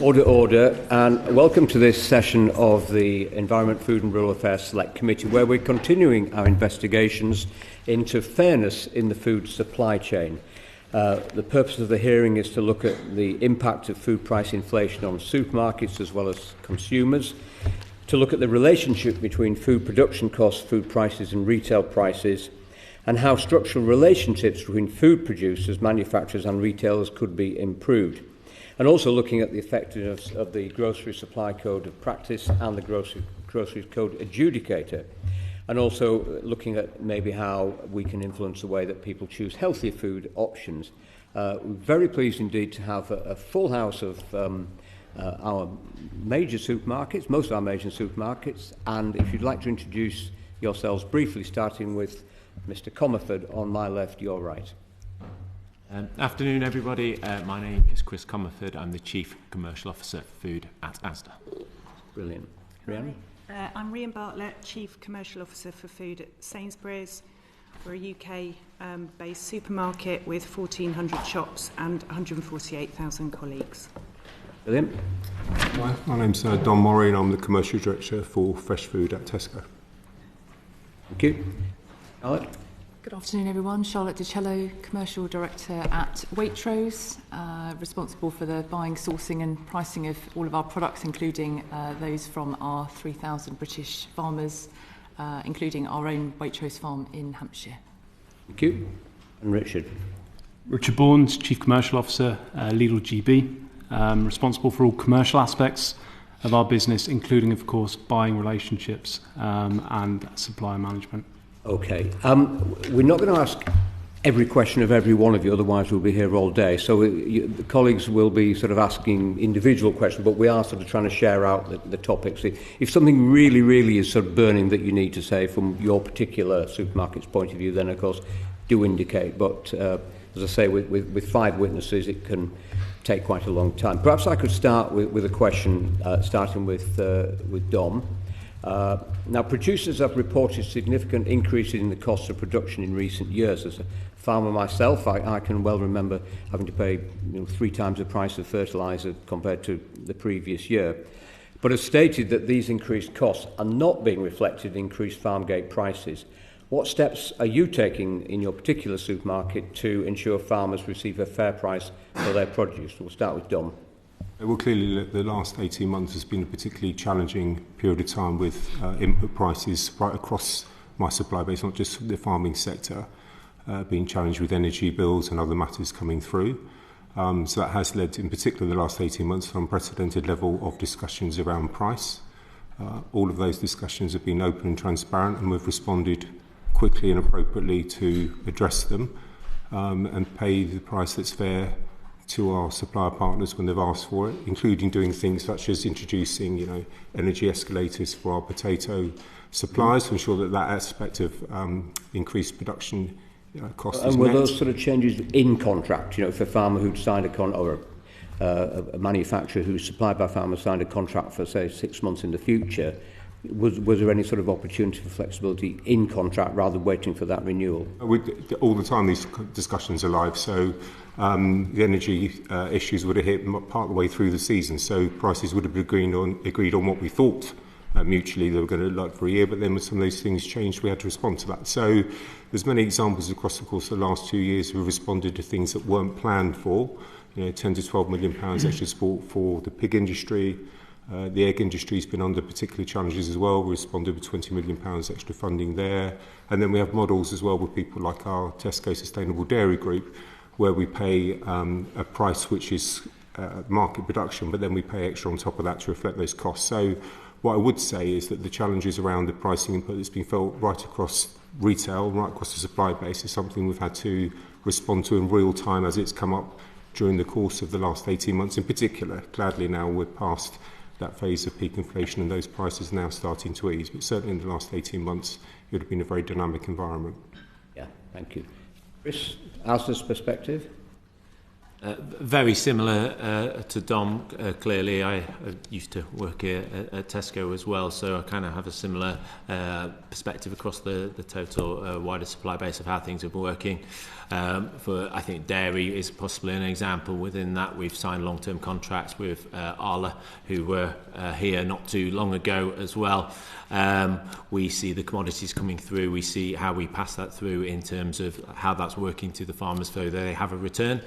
Order, and welcome to this session of the Environment, Food and Rural Affairs Select Committee, where we're continuing our investigations into fairness in the food supply chain. The purpose of the hearing is to look at the impact of food price inflation on supermarkets as well as consumers, to look at the relationship between food production costs, food prices and retail prices, and how structural relationships between food producers, manufacturers and retailers could be improved. And also looking at the effectiveness of the Grocery Supply Code of Practice and the Grocery Code Adjudicator, and also looking at maybe how we can influence the way that people choose healthier food options. We're very pleased indeed to have a full house of our major supermarkets, most of our major supermarkets, and if you'd like to introduce yourselves briefly, starting with Mr. Comerford on my left, your right. Afternoon, everybody. My name is Kris Comerford. I'm the Chief Commercial Officer for Food at Asda. Brilliant. Rhian? I'm Rhian Bartlett, Chief Commercial Officer for Food at Sainsbury's. We're a UK-based supermarket with 1,400 shops and 148,000 colleagues. Brilliant. Hi, my name's Don Morrey and I'm the Commercial Director for Fresh Food at Tesco. Thank you. Charlotte? Good afternoon, everyone. Charlotte de Cello, Commercial Director at Waitrose, responsible for the buying, sourcing and pricing of all of our products, including those from our 3,000 British farmers, including our own Waitrose farm in Hampshire. Thank you. And Richard? Richard Bourns, Chief Commercial Officer, Lidl GB, responsible for all commercial aspects of our business, including, of course, buying relationships and supplier management. Okay. We're not going to ask every question of every one of you, otherwise we'll be here all day. So the colleagues will be sort of asking individual questions, but we are sort of trying to share out the topics. If something really is sort of burning that you need to say from your particular supermarket's point of view, then of course do indicate. But as I say, with 5 witnesses, it can take quite a long time. Perhaps I could start with a question, starting with Dom. Now, producers have reported significant increases in the cost of production in recent years. As a farmer myself, I can well remember having to pay 3 times the price of fertiliser compared to the previous year. But have stated that these increased costs are not being reflected in increased farm gate prices. What steps are you taking in your particular supermarket to ensure farmers receive a fair price for their produce? We'll start with Dom. Well, clearly the last 18 months has been a particularly challenging period of time with input prices right across my supply base, not just the farming sector, being challenged with energy bills and other matters coming through. So that has led, in particular the last 18 months, to an unprecedented level of discussions around price. All of those discussions have been open and transparent, and we've responded quickly and appropriately to address them and pay the price that's fair to our supplier partners when they've asked for it, including doing things such as introducing, energy escalators for our potato suppliers to ensure that aspect of increased production cost is met. And were those sort of changes in contract, if a farmer who'd signed a contract or a manufacturer who's supplied by farmers signed a contract for, say, 6 months in the future, was there any sort of opportunity for flexibility in contract rather than waiting for that renewal? All the time these discussions are live, so the energy issues would have hit part of the way through the season, so prices would have been agreed on what we thought mutually they were going to like for a year, but then when some of those things changed, we had to respond to that. So there's many examples across the course of the last 2 years we've responded to things that weren't planned for, 10 to 12 million pounds extra support for the pig industry. The egg industry has been under particular challenges as well. We responded with £20 million extra funding there. And then we have models as well with people like our Tesco Sustainable Dairy Group, where we pay a price which is market production, but then we pay extra on top of that to reflect those costs. So what I would say is that the challenges around the pricing input that's been felt right across retail, right across the supply base, is something we've had to respond to in real time as it's come up during the course of the last 18 months in particular. Gladly now we're past that phase of peak inflation and those prices now starting to ease, but certainly in the last 18 months it would have been a very dynamic environment. Yeah, thank you. Kris, Asda's perspective? Very similar to Dom, clearly. I used to work here at Tesco as well, so I kind of have a similar perspective across the total wider supply base of how things have been working. I think dairy is possibly an example. Within that, we've signed long-term contracts with Arla, who were here not too long ago as well. We see the commodities coming through. We see how we pass that through in terms of how that's working to the farmers so they have a return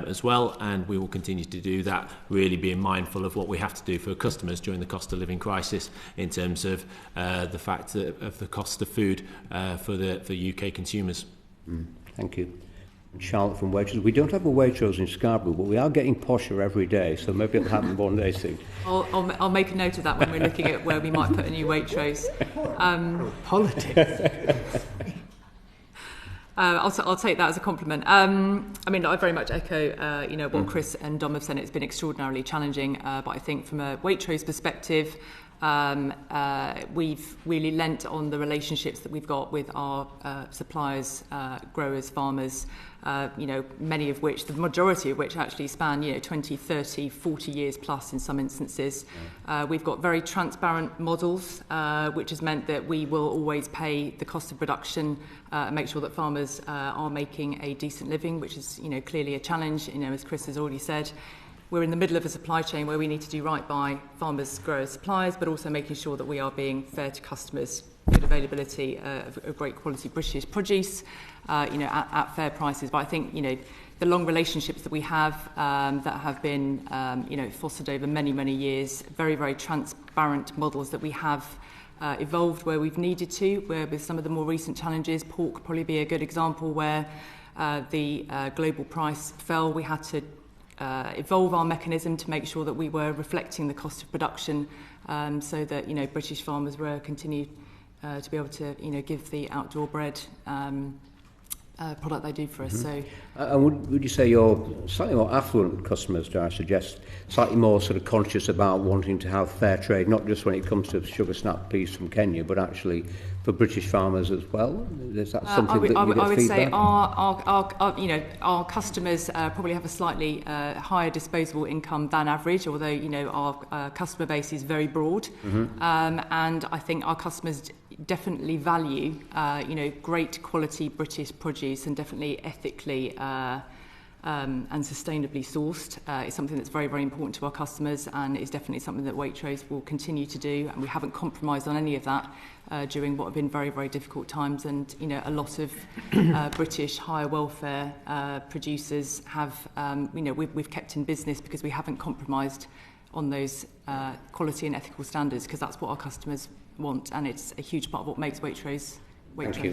as well, and we will continue to do that, really being mindful of what we have to do for customers during the cost of living crisis in terms of the fact of the cost of food for UK consumers. Thank you. Charlotte from Waitrose. We don't have a Waitrose in Scarborough, but we are getting posher every day, so maybe it'll happen one day soon. I'll make a note of that when we're looking at where we might put a new Waitrose. Politics. I'll take that as a compliment. I mean, I very much echo, what Kris and Dom have said. It's been extraordinarily challenging, but I think from a Waitrose perspective, we've really lent on the relationships that we've got with our suppliers, growers, farmers, many of which, the majority of which actually span, 20, 30, 40 years plus in some instances. We've got very transparent models, which has meant that we will always pay the cost of production and make sure that farmers are making a decent living, which is, clearly a challenge, as Kris has already said. We're in the middle of a supply chain where we need to do right by farmers, growers, suppliers, but also making sure that we are being fair to customers, good availability of great quality British produce, at fair prices. But I think, the long relationships that we have that have been, fostered over many, many years, very, very transparent models that we have evolved where we've needed to, where with some of the more recent challenges, pork probably be a good example where the global price fell. We had to evolve our mechanism to make sure that we were reflecting the cost of production, so that British farmers were continue to be able to give the outdoor bred product they do for us. So, and would you say you're slightly more affluent customers, do I suggest, slightly more sort of conscious about wanting to have fair trade, not just when it comes to sugar snap peas from Kenya, but actually for British farmers as well? Is that something that you get I would feedback? say our customers probably have a slightly higher disposable income than average, although our customer base is very broad, and I think our customers definitely value great quality British produce, and definitely ethically and sustainably sourced. It's something that's very, very important to our customers, and it's definitely something that Waitrose will continue to do, and we haven't compromised on any of that during what have been very, very difficult times. And a lot of British higher welfare producers have we've kept in business because we haven't compromised on those quality and ethical standards, because that's what our customers want, and it's a huge part of what makes Waitrose. Thank you.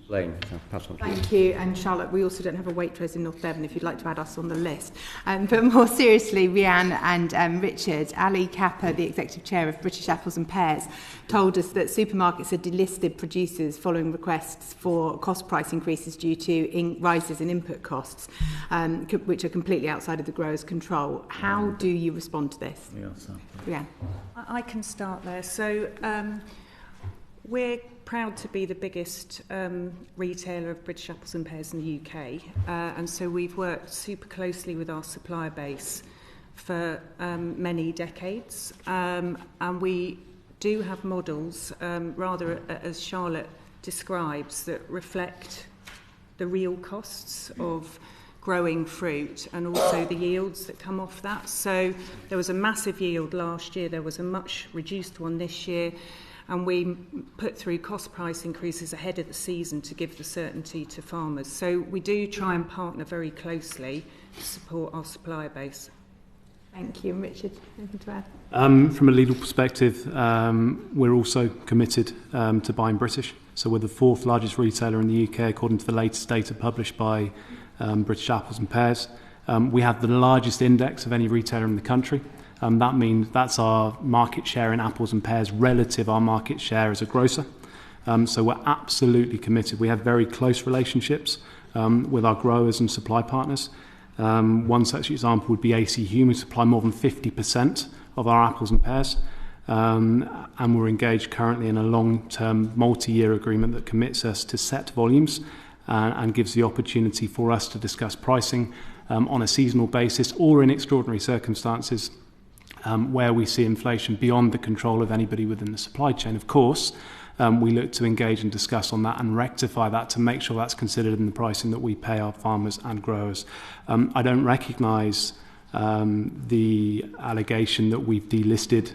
Lane, pass on to you. Thank you. And Charlotte, we also don't have a Waitrose in North Devon if you'd like to add us on the list. But more seriously, Rhian and Richard, Ali Kappa, the Executive Chair of British Apples and Pears, told us that supermarkets had delisted producers following requests for cost price increases due to rises in input costs, which are completely outside of the growers' control. How do you respond to this? Rhian. I can start there. So we're proud to be the biggest retailer of British apples and pears in the UK, and so we've worked super closely with our supplier base for many decades, and we do have models, rather as Charlotte describes, that reflect the real costs of growing fruit and also the yields that come off that. So there was a massive yield last year, there was a much reduced one this year, and we put through cost price increases ahead of the season to give the certainty to farmers. So we do try and partner very closely to support our supplier base. Thank you. Richard, anything to add? From a Lidl perspective, we're also committed to buying British. So we're the fourth largest retailer in the UK, according to the latest data published by British Apples and Pears. We have the largest index of any retailer in the country. That means that's our market share in apples and pears relative our market share as a grocer. So we're absolutely committed. We have very close relationships with our growers and supply partners. One such example would be AC Hume, who supply more than 50% of our apples and pears. And we're engaged currently in a long-term multi-year agreement that commits us to set volumes and gives the opportunity for us to discuss pricing on a seasonal basis or in extraordinary circumstances where we see inflation beyond the control of anybody within the supply chain. Of course, we look to engage and discuss on that and rectify that to make sure that's considered in the pricing that we pay our farmers and growers. I don't recognise the allegation that we've delisted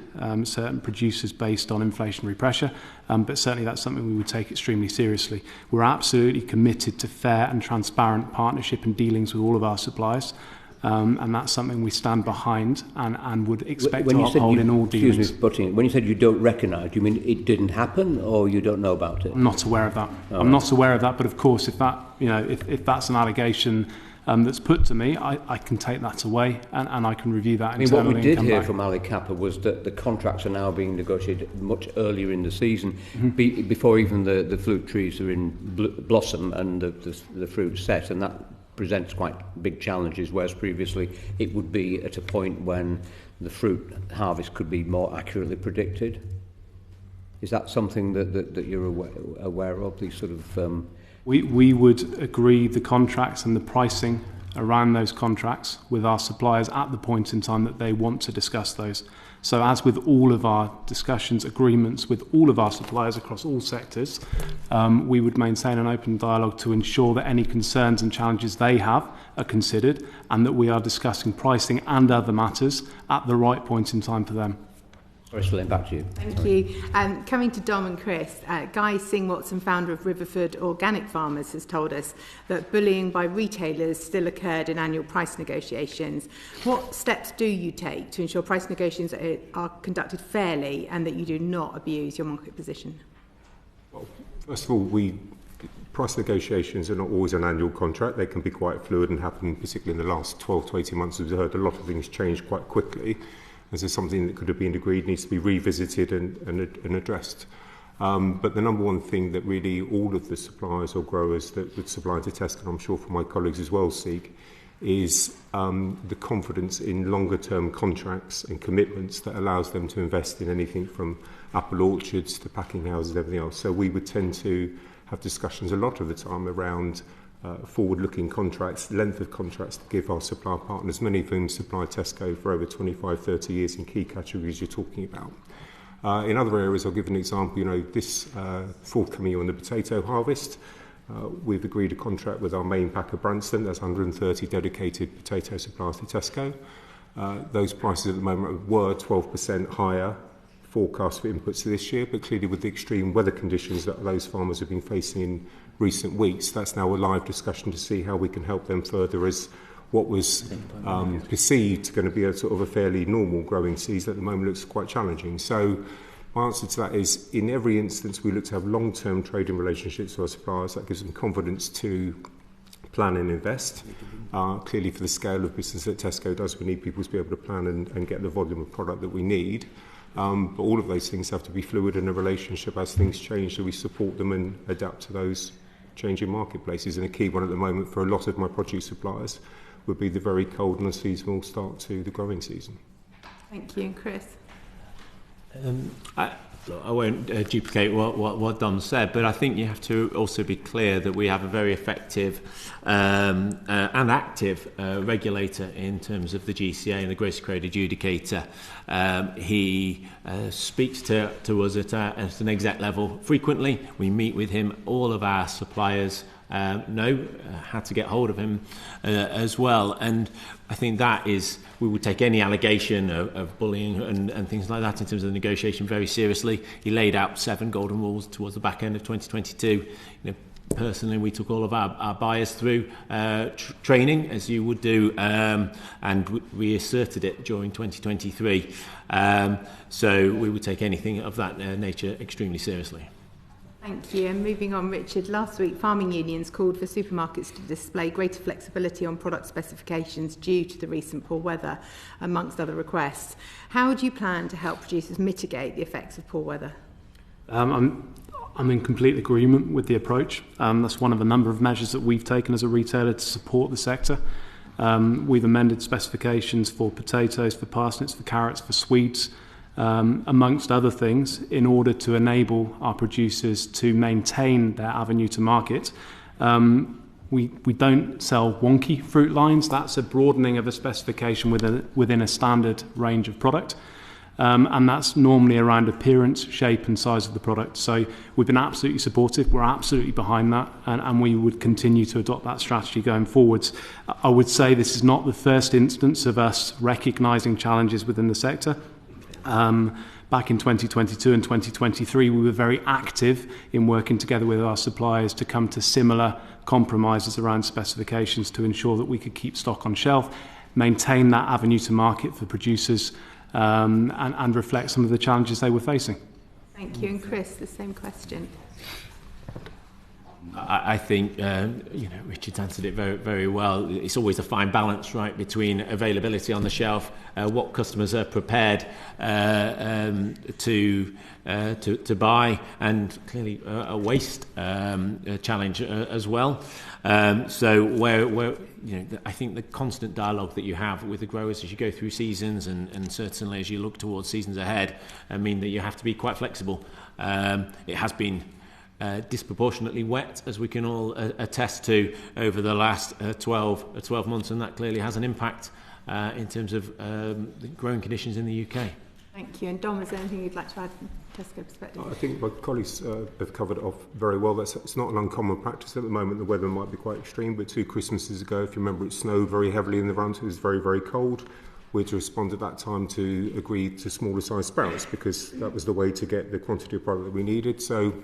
certain producers based on inflationary pressure, but certainly that's something we would take extremely seriously. We're absolutely committed to fair and transparent partnership and dealings with all of our suppliers, and that's something we stand behind and would expect to uphold in all dealings. Excuse me for putting it. When you said you don't recognise, do you mean it didn't happen or you don't know about it? I'm not aware of that. I'm not aware of that, but of course if that, if that's an allegation that's put to me, I can take that away and I can review that internally. What we did hear from Ali Kappa was that the contracts are now being negotiated much earlier in the season, before even the fruit trees are in blossom and the fruit set, and that presents quite big challenges, whereas previously it would be at a point when the fruit harvest could be more accurately predicted. Is that something that you're aware of, these sort of... We would agree the contracts and the pricing around those contracts with our suppliers at the point in time that they want to discuss those. So as with all of our discussions, agreements with all of our suppliers across all sectors, we would maintain an open dialogue to ensure that any concerns and challenges they have are considered and that we are discussing pricing and other matters at the right point in time for them. Sorry, back to you. Thank you. Coming to Dom and Kris, Guy Singh-Watson, founder of Riverford Organic Farmers, has told us that bullying by retailers still occurred in annual price negotiations. What steps do you take to ensure price negotiations are conducted fairly and that you do not abuse your market position? Well, first of all, price negotiations are not always an annual contract. They can be quite fluid and happen, particularly in the last 12 to 18 months. We've heard a lot of things change quite quickly. This is something that could have been agreed, needs to be revisited and addressed. But the number one thing that really all of the suppliers or growers that would supply to Tesco, and I'm sure for my colleagues as well, seek, is the confidence in longer term contracts and commitments that allows them to invest in anything from apple orchards to packing houses and everything else. So we would tend to have discussions a lot of the time around forward-looking contracts, length of contracts to give our supplier partners, many of whom supply Tesco for over 25, 30 years in key categories you're talking about. In other areas, I'll give an example, this forthcoming year on the potato harvest, we've agreed a contract with our main packer, Branston. That's 130 dedicated potato suppliers to Tesco. Those prices at the moment were 12% higher forecast for inputs this year, but clearly with the extreme weather conditions that those farmers have been facing in recent weeks, that's now a live discussion to see how we can help them further as what was perceived going to be a sort of a fairly normal growing season at the moment looks quite challenging. So my answer to that is, in every instance, we look to have long-term trading relationships with our suppliers. That gives them confidence to plan and invest. Clearly, for the scale of business that Tesco does, we need people to be able to plan and get the volume of product that we need. But all of those things have to be fluid in a relationship as things change, so we support them and adapt to those changing marketplaces. And a key one at the moment for a lot of my produce suppliers would be the very cold and unseasonal start to the growing season. Thank you. Kris? I won't duplicate what Dom said, but I think you have to also be clear that we have a very effective and active regulator in terms of the GCA and the Grocery Code Adjudicator. He speaks to us at an exec level frequently. We meet with him. All of our suppliers know how to get hold of him as well. And I think that is, we would take any allegation of bullying and things like that in terms of the negotiation very seriously. He laid out 7 golden rules towards the back end of 2022. Personally, we took all of our buyers through training, as you would do, and we asserted it during 2023. So we would take anything of that nature extremely seriously. Thank you. And moving on, Richard, last week farming unions called for supermarkets to display greater flexibility on product specifications due to the recent poor weather, amongst other requests. How do you plan to help producers mitigate the effects of poor weather? I'm in complete agreement with the approach. That's one of a number of measures that we've taken as a retailer to support the sector. We've amended specifications for potatoes, for parsnips, for carrots, for sweets, amongst other things, in order to enable our producers to maintain their avenue to market We don't sell wonky fruit lines. That's a broadening of a specification within a standard range of product. And that's normally around appearance, shape and size of the product. So we've been absolutely supportive. We're absolutely behind that, and we would continue to adopt that strategy going forwards. I would say this is not the first instance of us recognising challenges within the sector. Back in 2022 and 2023, we were very active in working together with our suppliers to come to similar compromises around specifications to ensure that we could keep stock on shelf, maintain that avenue to market for producers, and reflect some of the challenges they were facing. Thank you. And Kris, the same question. I think Richard's answered it very, very well. It's always a fine balance, right, between availability on the shelf, what customers are prepared to buy, and clearly a waste challenge as well. So where I think the constant dialogue that you have with the growers as you go through seasons, and certainly as you look towards seasons ahead, mean that you have to be quite flexible. It has been disproportionately wet, as we can all attest to, over the last 12 months, and that clearly has an impact in terms of the growing conditions in the UK. Thank you. And Dom, is there anything you'd like to add from Tesco perspective? I think my colleagues have covered it off very well. It's not an uncommon practice at the moment. The weather might be quite extreme, but 2 Christmases ago, if you remember, it snowed very heavily in the run. It was very, very cold. We had to respond at that time to agree to smaller size sprouts, because that was the way to get the quantity of product that we needed. So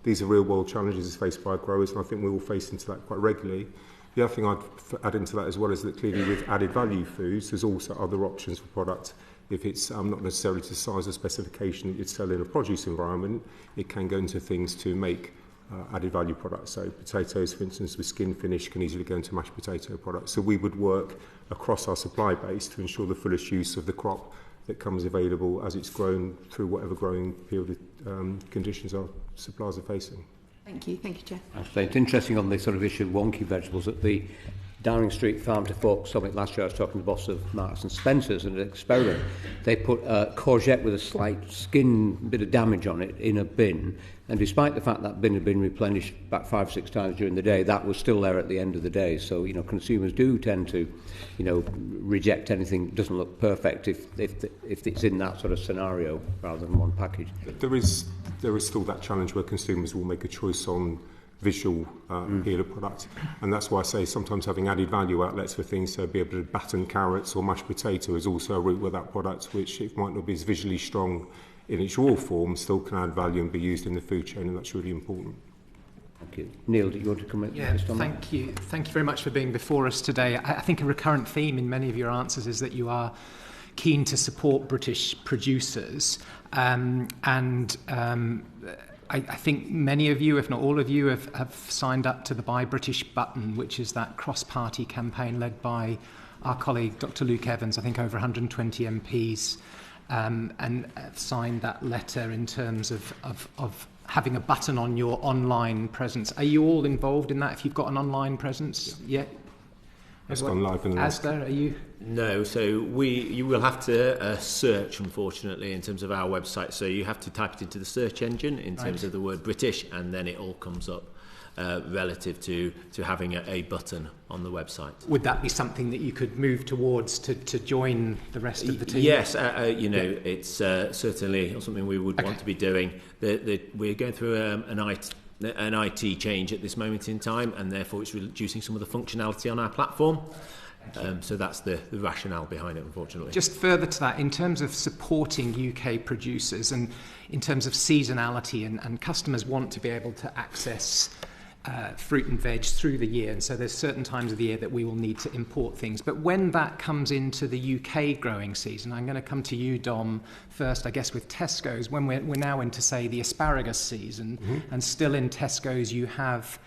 these are real world challenges faced by growers, and I think we all face into that quite regularly. The other thing I'd add into that as well is that clearly with added value foods, there's also other options for product. If it's not necessarily to size or specification that you'd sell in a produce environment, it can go into things to make added value products. So potatoes, for instance, with skin finish can easily go into mashed potato products. So we would work across our supply base to ensure the fullest use of the crop that comes available as it's grown through whatever growing period conditions our suppliers are facing. Thank you. Thank you, Jeff. It's interesting on the sort of issue of wonky vegetables at the Downing Street Farm to Fork Summit last year. I was talking to the boss of Marks and Spencer's, and an experiment. They put a courgette with a slight skin bit of damage on it in a bin, and despite the fact that bin had been replenished about 5 or 6 times during the day, that was still there at the end of the day. So consumers do tend to reject anything that doesn't look perfect if it's in that sort of scenario rather than one package. There is still that challenge where consumers will make a choice on visual appeal of product, and that's why I say sometimes having added value outlets for things, so be able to batten carrots or mashed potato is also a route with that product, which it might not be as visually strong in its raw form, still can add value and be used in the food chain, and that's really important. Thank you. Neil, do you want to comment? Yeah, thank you. Thank you very much for being before us today. I think a recurrent theme in many of your answers is that you are keen to support British producers, I think many of you, if not all of you, have signed up to the Buy British button, which is that cross-party campaign led by our colleague Dr. Luke Evans. I think over 120 MPs and have signed that letter in terms of having a button on your online presence. Are you all involved in that, if you've got an online presence yet? It's gone live in the Asda, are you? No, so you will have to search, unfortunately, in terms of our website. So you have to type it into the search engine in terms of the word British, and then it all comes up relative to having a button on the website. Would that be something that you could move towards to join the rest of the team? Yes, it's certainly something we would want to be doing. We're going through an IT change at this moment in time, and therefore it's reducing some of the functionality on our platform. So that's the rationale behind it, unfortunately. Just further to that, in terms of supporting UK producers and in terms of seasonality, and customers want to be able to access fruit and veg through the year, and so there's certain times of the year that we will need to import things. But when that comes into the UK growing season, I'm going to come to you, Dom, first, I guess, with Tesco's. When we're now into, say, the asparagus season, and still in Tesco's you have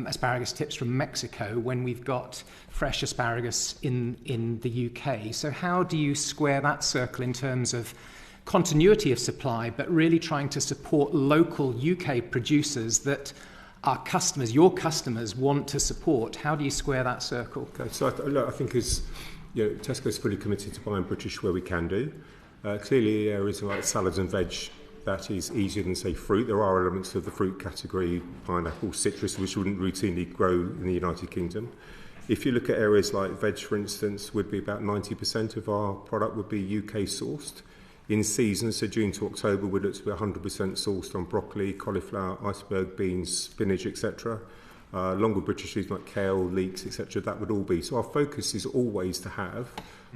asparagus tips from Mexico when we've got fresh asparagus in the UK. So how do you square that circle in terms of continuity of supply, but really trying to support local UK producers that our customers, your customers, want to support? How do you square that circle? Okay, so I think Tesco's fully committed to buying British where we can do. Clearly, areas like salads and veg that is easier than, say, fruit. There are elements of the fruit category, pineapple, citrus, which wouldn't routinely grow in the United Kingdom. If you look at areas like veg, for instance, would be about 90% of our product would be UK sourced. In season, so June to October, we look to be 100% sourced on broccoli, cauliflower, iceberg beans, spinach, etc. Longer British foods like kale, leeks, etc. That would all be. So our focus is always to have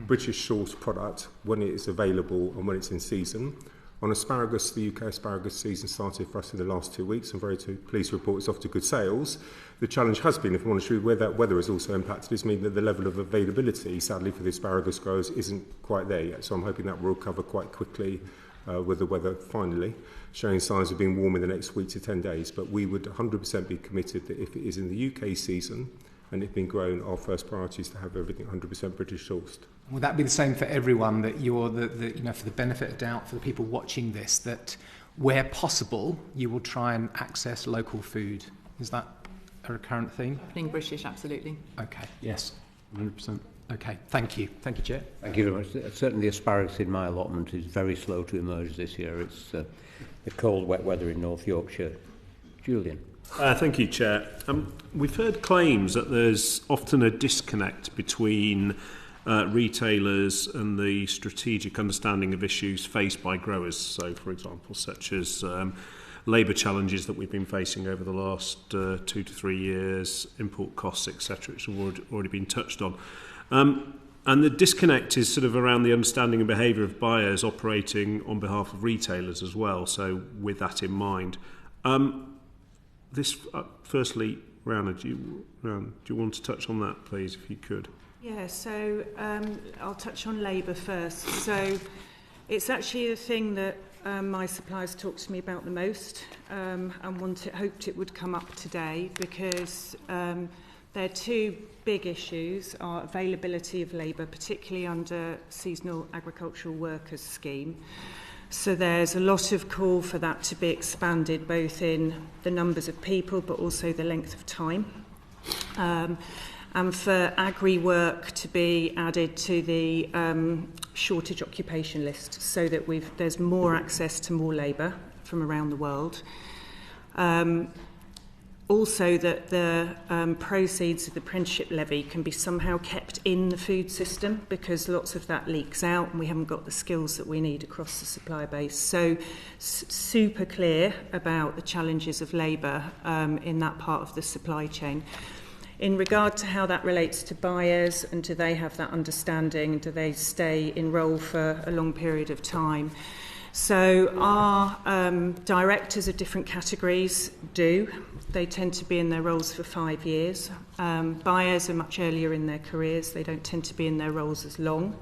British sourced product when it is available and when it's in season. On asparagus, the UK asparagus season started for us in the last 2 weeks. I'm very pleased to report it's off to good sales. The challenge has been, if I'm honest with you, where that weather has also impacted, is mean that the level of availability, sadly, for the asparagus growers isn't quite there yet. So I'm hoping that will recover quite quickly with the weather finally showing signs of being warm in the next week to 10 days. But we would 100% be committed that if it is in the UK season and it's been grown, our first priority is to have everything 100% British sourced. Would that be the same for everyone, that you're for the benefit of doubt for the people watching this, that where possible you will try and access local food? Is that a recurrent theme? Being British, absolutely. Okay. Yes, 100%. Okay, thank you. Thank you, Chair. Thank you very much. Certainly the asparagus in my allotment is very slow to emerge this year. It's the cold, wet weather in North Yorkshire. Julian. Thank you, Chair. We've heard claims that there's often a disconnect between retailers and the strategic understanding of issues faced by growers. So, for example, such as labour challenges that we've been facing over the last 2 to 3 years, import costs, etc., which have already been touched on. And the disconnect is sort of around the understanding and behaviour of buyers operating on behalf of retailers as well. So, with that in mind, firstly, Rhian, do you want to touch on that, please, if you could? Yeah, so I'll touch on labour first. So it's actually the thing that my suppliers talk to me about the most, and hoped it would come up today, because their two big issues are availability of labour, particularly under seasonal agricultural workers scheme. So there's a lot of call for that to be expanded, both in the numbers of people but also the length of time. And for agri work to be added to the shortage occupation list, so that there's more access to more labour from around the world. Also that the proceeds of the apprenticeship levy can be somehow kept in the food system, because lots of that leaks out and we haven't got the skills that we need across the supply base. So super clear about the challenges of labour in that part of the supply chain. In regard to how that relates to buyers, and do they have that understanding, do they stay in role for a long period of time? So our directors of different categories do. They tend to be in their roles for 5 years. Buyers are much earlier in their careers. They don't tend to be in their roles as long.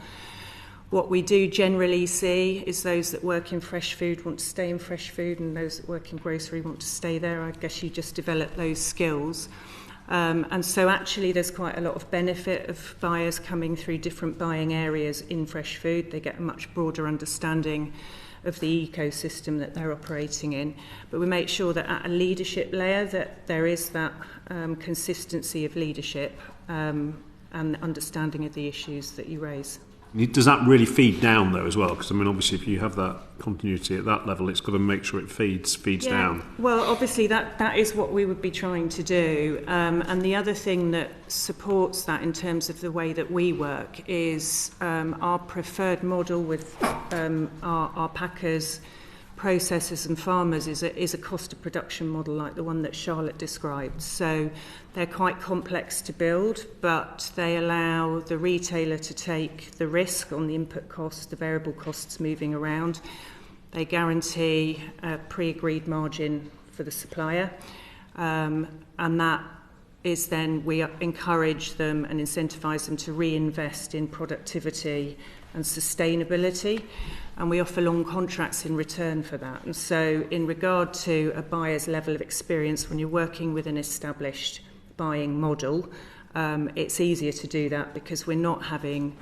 What we do generally see is those that work in fresh food want to stay in fresh food, and those that work in grocery want to stay there. I guess you just develop those skills. And so actually there's quite a lot of benefit of buyers coming through different buying areas in fresh food. They get a much broader understanding of the ecosystem that they're operating in. But we make sure that at a leadership layer that there is that consistency of leadership and understanding of the issues that you raise. Does that really feed down, though, as well? Because, I mean, obviously, if you have that continuity at that level, it's got to make sure it feeds down. Well, obviously, that is what we would be trying to do. And the other thing that supports that in terms of the way that we work is our preferred model with our packers, processors and farmers is a cost of production model like the one that Charlotte described. So they're quite complex to build, but they allow the retailer to take the risk on the input costs, the variable costs moving around. They guarantee a pre-agreed margin for the supplier, and that is then we encourage them and incentivise them to reinvest in productivity and sustainability. And we offer long contracts in return for that. And so in regard to a buyer's level of experience, when you're working with an established buying model, it's easier to do that because we're not having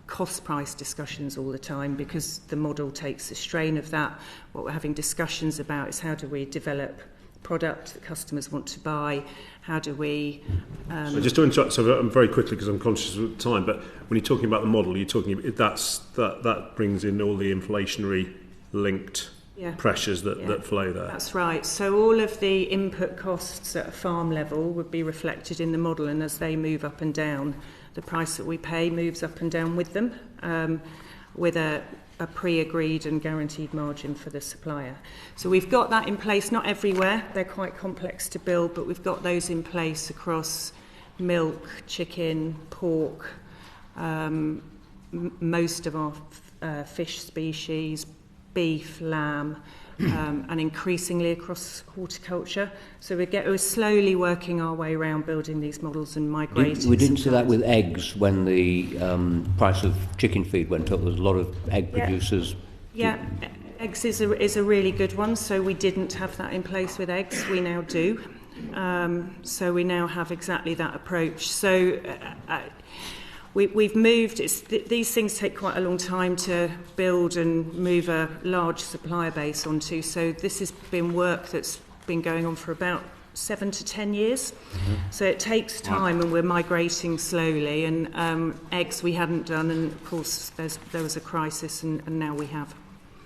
cost price discussions all the time, because the model takes the strain of that. What we're having discussions about is how do we develop product that customers want to buy, how do we... So just to interrupt, so very quickly, because I'm conscious of time, but when you're talking about the model, you're talking that brings in all the inflationary linked pressures that flow there. That's right. So all of the input costs at a farm level would be reflected in the model, and as they move up and down, the price that we pay moves up and down with them, with a pre-agreed and guaranteed margin for the supplier. So we've got that in place, not everywhere, they're quite complex to build, but we've got those in place across milk, chicken, pork, most of our fish species, beef, lamb, and increasingly across horticulture. So we're slowly working our way around building these models and migrating. We didn't see that with eggs when the price of chicken feed went up. There's a lot of egg producers. Yeah, eggs is a really good one. So we didn't have that in place with eggs. We now do. So we now have exactly that approach. So we've moved. These things take quite a long time to build and move a large supplier base onto. So this has been work that's been going on for about 7 to 10 years. Mm-hmm. So it takes time, and we're migrating slowly. And eggs we hadn't done, and of course there was a crisis, and now we have.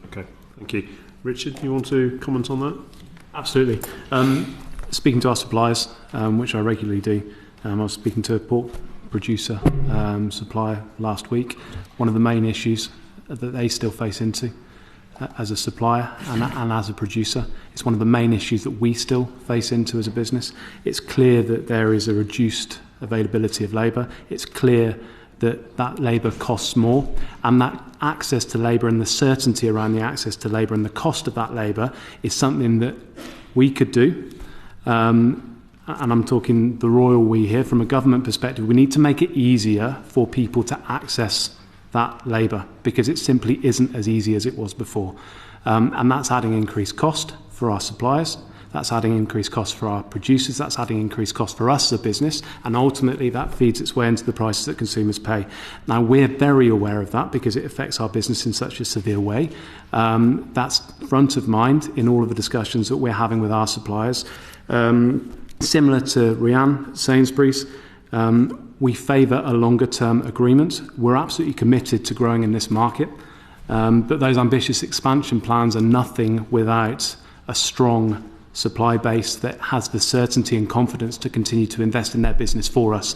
Okay, thank you. Richard, do you want to comment on that? Absolutely. Speaking to our suppliers, which I regularly do, I was speaking to a pork producer supplier last week. One of the main issues that they still face into as a supplier and as a producer, it's one of the main issues that we still face into as a business. It's clear that there is a reduced availability of labour. It's clear that labour costs more, and that access to labour and the certainty around the access to labour and the cost of that labour is something that we could do. And I'm talking the royal we here from a government perspective. We need to make it easier for people to access that labour, because it simply isn't as easy as it was before. And that's adding increased cost for our suppliers, that's adding increased cost for our producers, that's adding increased cost for us as a business, and ultimately that feeds its way into the prices that consumers pay. Now, we're very aware of that because it affects our business in such a severe way. That's front of mind in all of the discussions that we're having with our suppliers. Similar to Rhian, Sainsbury's, we favour a longer-term agreement. We're absolutely committed to growing in this market, but those ambitious expansion plans are nothing without a strong supply base that has the certainty and confidence to continue to invest in their business for us.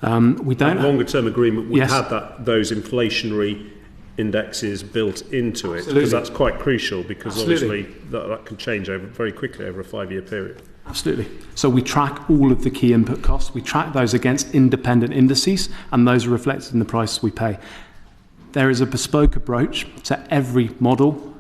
We don't. That longer-term agreement, we had those inflationary indexes built into it, because that's quite crucial, because obviously that can change very quickly over a 5-year period. Absolutely. So we track all of the key input costs. We track those against independent indices, and those are reflected in the price we pay. There is a bespoke approach to every model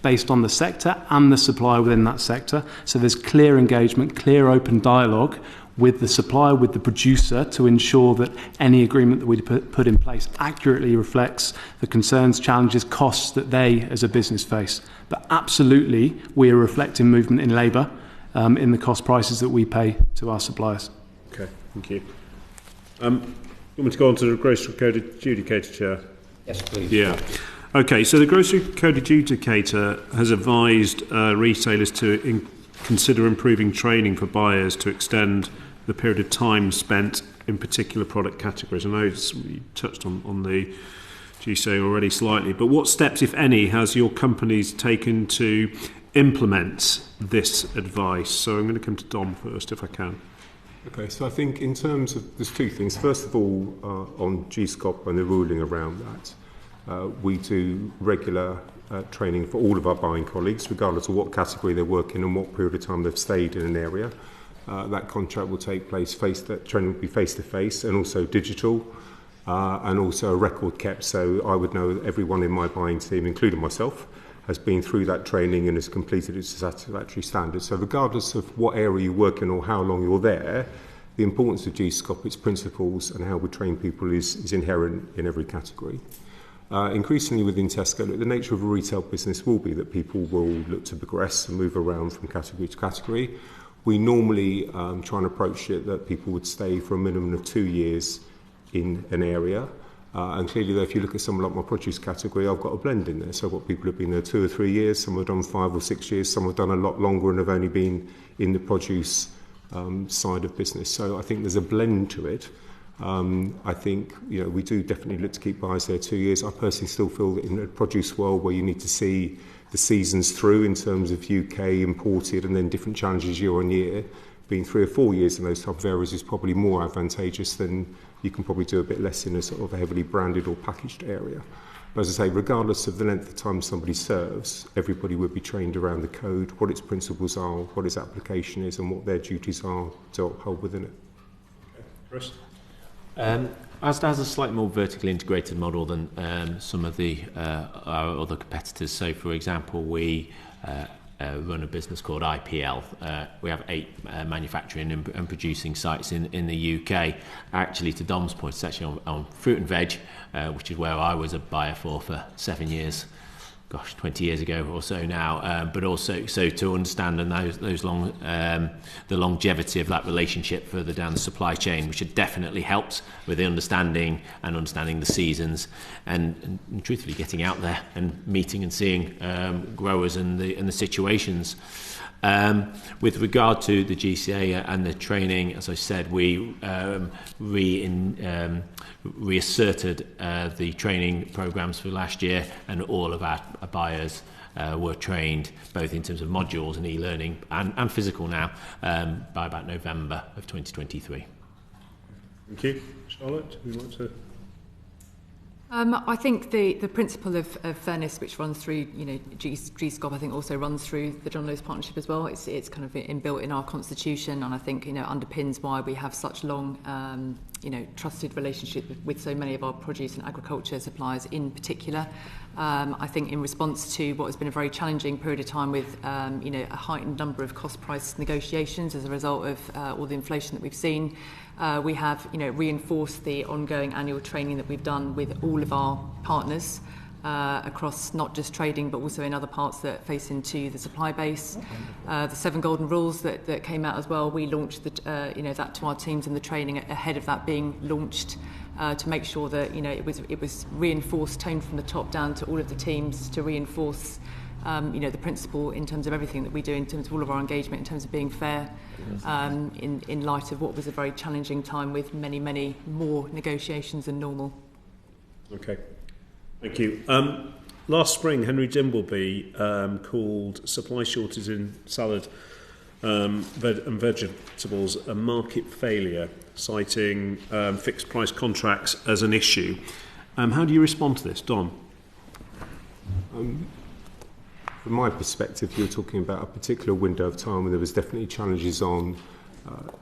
based on the sector and the supplier within that sector. So there's clear engagement, clear open dialogue with the supplier, with the producer, to ensure that any agreement that we put in place accurately reflects the concerns, challenges, costs that they as a business face. But absolutely, we are reflecting movement in labour in the cost prices that we pay to our suppliers. Okay, thank you. You want me to go on to the Grocery Code Adjudicator, Chair? Yes, please. Yeah. Okay, so the Grocery Code Adjudicator has advised retailers to consider improving training for buyers to extend the period of time spent in particular product categories. I know you touched on the GSA already slightly, but what steps, if any, has your companies taken to implement this advice? So I'm going to come to Dom first, if I can. Okay, so I think in terms of, there's two things. First of all, on GSCOP and the ruling around that, we do regular training for all of our buying colleagues, regardless of what category they're working and what period of time they've stayed in an area. That contract will take place, that training will be face-to-face and also digital, and also a record kept, so I would know everyone in my buying team, including myself, has been through that training and has completed its satisfactory standards. So regardless of what area you work in or how long you're there, the importance of GSCOP, its principles and how we train people is inherent in every category. Increasingly within Tesco, the nature of a retail business will be that people will look to progress and move around from category to category. We normally try and approach it that people would stay for a minimum of 2 years in an area. And clearly, though, if you look at someone like my produce category, I've got a blend in there. So I've got people who have been there 2 or 3 years, some have done 5 or 6 years, some have done a lot longer and have only been in the produce side of business. So I think there's a blend to it. I think we do definitely look to keep buyers there 2 years. I personally still feel that in a produce world where you need to see the seasons through in terms of UK imported and then different challenges year on year, being 3 or 4 years in those type of areas is probably more advantageous than you can probably do a bit less in a sort of a heavily branded or packaged area. But as I say, regardless of the length of time somebody serves, everybody would be trained around the code, what its principles are, what its application is, and what their duties are to uphold within it. Okay. Kris? Asda has a slightly more vertically integrated model than some of our other competitors. So, for example, we run a business called IPL. We have 8 manufacturing and producing sites in the UK. Actually, to Dom's point, it's actually on fruit and veg, which is where I was a buyer for 7 years. 20 years ago or so now, but also so to understand and those long the longevity of that relationship further down the supply chain, which had definitely helped with the understanding the seasons and truthfully getting out there and meeting and seeing growers and the situations. With regard to the GCA and the training, as I said, we reasserted the training programs for last year, and all of our buyers were trained both in terms of modules and e-learning and physical now by about November of 2023. Thank you. Charlotte, would you like to? I think the principle of fairness, which runs through, GSCOP, I think also runs through the John Lewis Partnership as well. It's kind of inbuilt in our constitution, and I think underpins why we have such long, trusted relationship with so many of our produce and agriculture suppliers in particular. I think in response to what has been a very challenging period of time with a heightened number of cost price negotiations as a result of all the inflation that we've seen. We have, reinforced the ongoing annual training that we've done with all of our partners across not just trading, but also in other parts that face into the supply base. The 7 golden rules that came out as well. We launched that to our teams and the training ahead of that being launched to make sure that it was reinforced, toned from the top down to all of the teams to reinforce. The principle in terms of everything that we do, in terms of all of our engagement, in terms of being fair, in light of what was a very challenging time with many, many more negotiations than normal. Okay, thank you. Last spring, Henry Dimbleby called supply shortages in salad and vegetables a market failure, citing fixed price contracts as an issue. How do you respond to this, Dom? From my perspective, you're talking about a particular window of time when there was definitely challenges on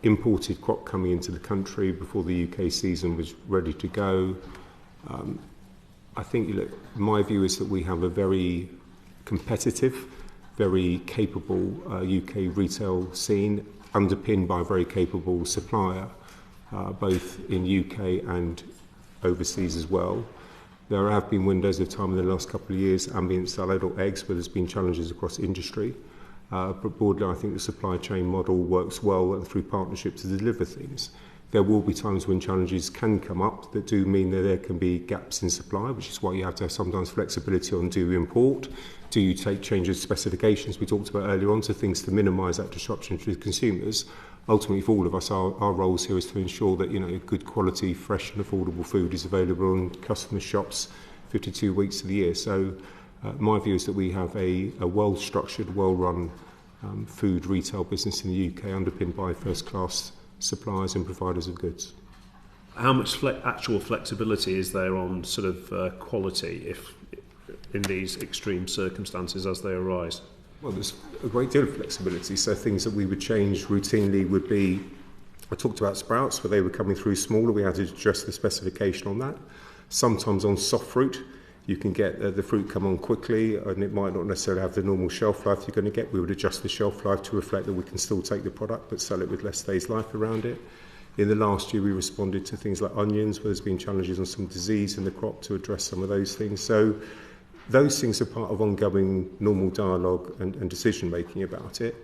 imported crop coming into the country before the UK season was ready to go. I think my view is that we have a very competitive, very capable UK retail scene, underpinned by a very capable supplier, both in UK and overseas as well. There have been windows of time in the last couple of years, ambient salad or eggs, where there's been challenges across industry. But broadly, I think the supply chain model works well and through partnership to deliver things. There will be times when challenges can come up that do mean that there can be gaps in supply, which is why you have to have sometimes flexibility on do you import, do you take changes specifications we talked about earlier on to things to minimise that disruption to consumers. Ultimately, for all of us, our roles here is to ensure that good quality, fresh and affordable food is available in customer shops 52 weeks of the year. So my view is that we have a well-structured, well-run food retail business in the UK underpinned by first-class suppliers and providers of goods. How much actual flexibility is there on sort of quality if in these extreme circumstances as they arise? Well, there's a great deal of flexibility. So things that we would change routinely would be, I talked about sprouts where they were coming through smaller. We had to adjust the specification on that. Sometimes on soft fruit, you can get the fruit come on quickly and it might not necessarily have the normal shelf life you're going to get. We would adjust the shelf life to reflect that we can still take the product but sell it with less days life around it. In the last year, we responded to things like onions, where there's been challenges on some disease in the crop to address some of those things. So those things are part of ongoing normal dialogue and decision making about it.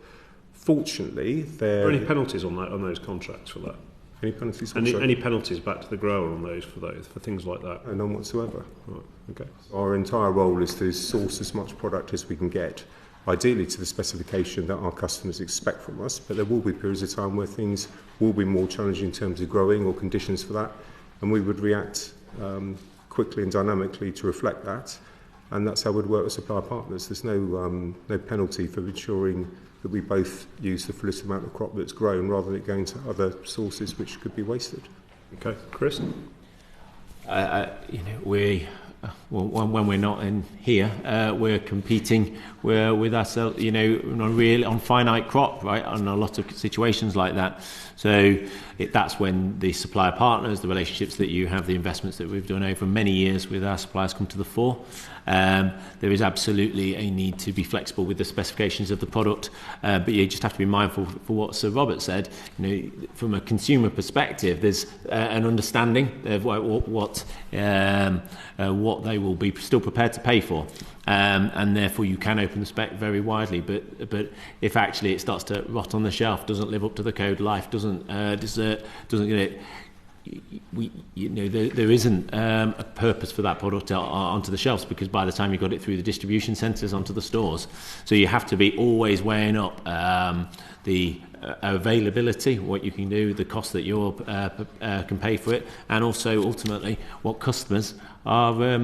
Fortunately, there are any penalties on those contracts for that? Any penalties? Any penalties back to the grower on those for things like that? No, none whatsoever. Right. Okay. So our entire role is to source as much product as we can get, ideally to the specification that our customers expect from us. But there will be periods of time where things will be more challenging in terms of growing or conditions for that. and we would react quickly and dynamically to reflect that. And that's how we'd work with supplier partners. There's no penalty for ensuring that we both use the fullest amount of crop that's grown rather than it going to other sources which could be wasted. Okay, Kris? When we're not in here, we're competing with ourselves, on finite crop, right, on a lot of situations like that. So that's when the supplier partners, the relationships that you have, the investments that we've done over many years with our suppliers come to the fore. There is absolutely a need to be flexible with the specifications of the product, but you just have to be mindful for what Sir Robert said. From a consumer perspective, there's an understanding of what they will be still prepared to pay for, and therefore you can open the spec very widely. But if actually it starts to rot on the shelf, doesn't live up to the code, life doesn't desert, doesn't get it. There isn't a purpose for that product onto the shelves, because by the time you got it through the distribution centres onto the stores, so you have to be always weighing up the availability, what you can do, the cost that you can pay for it, and also ultimately what customers would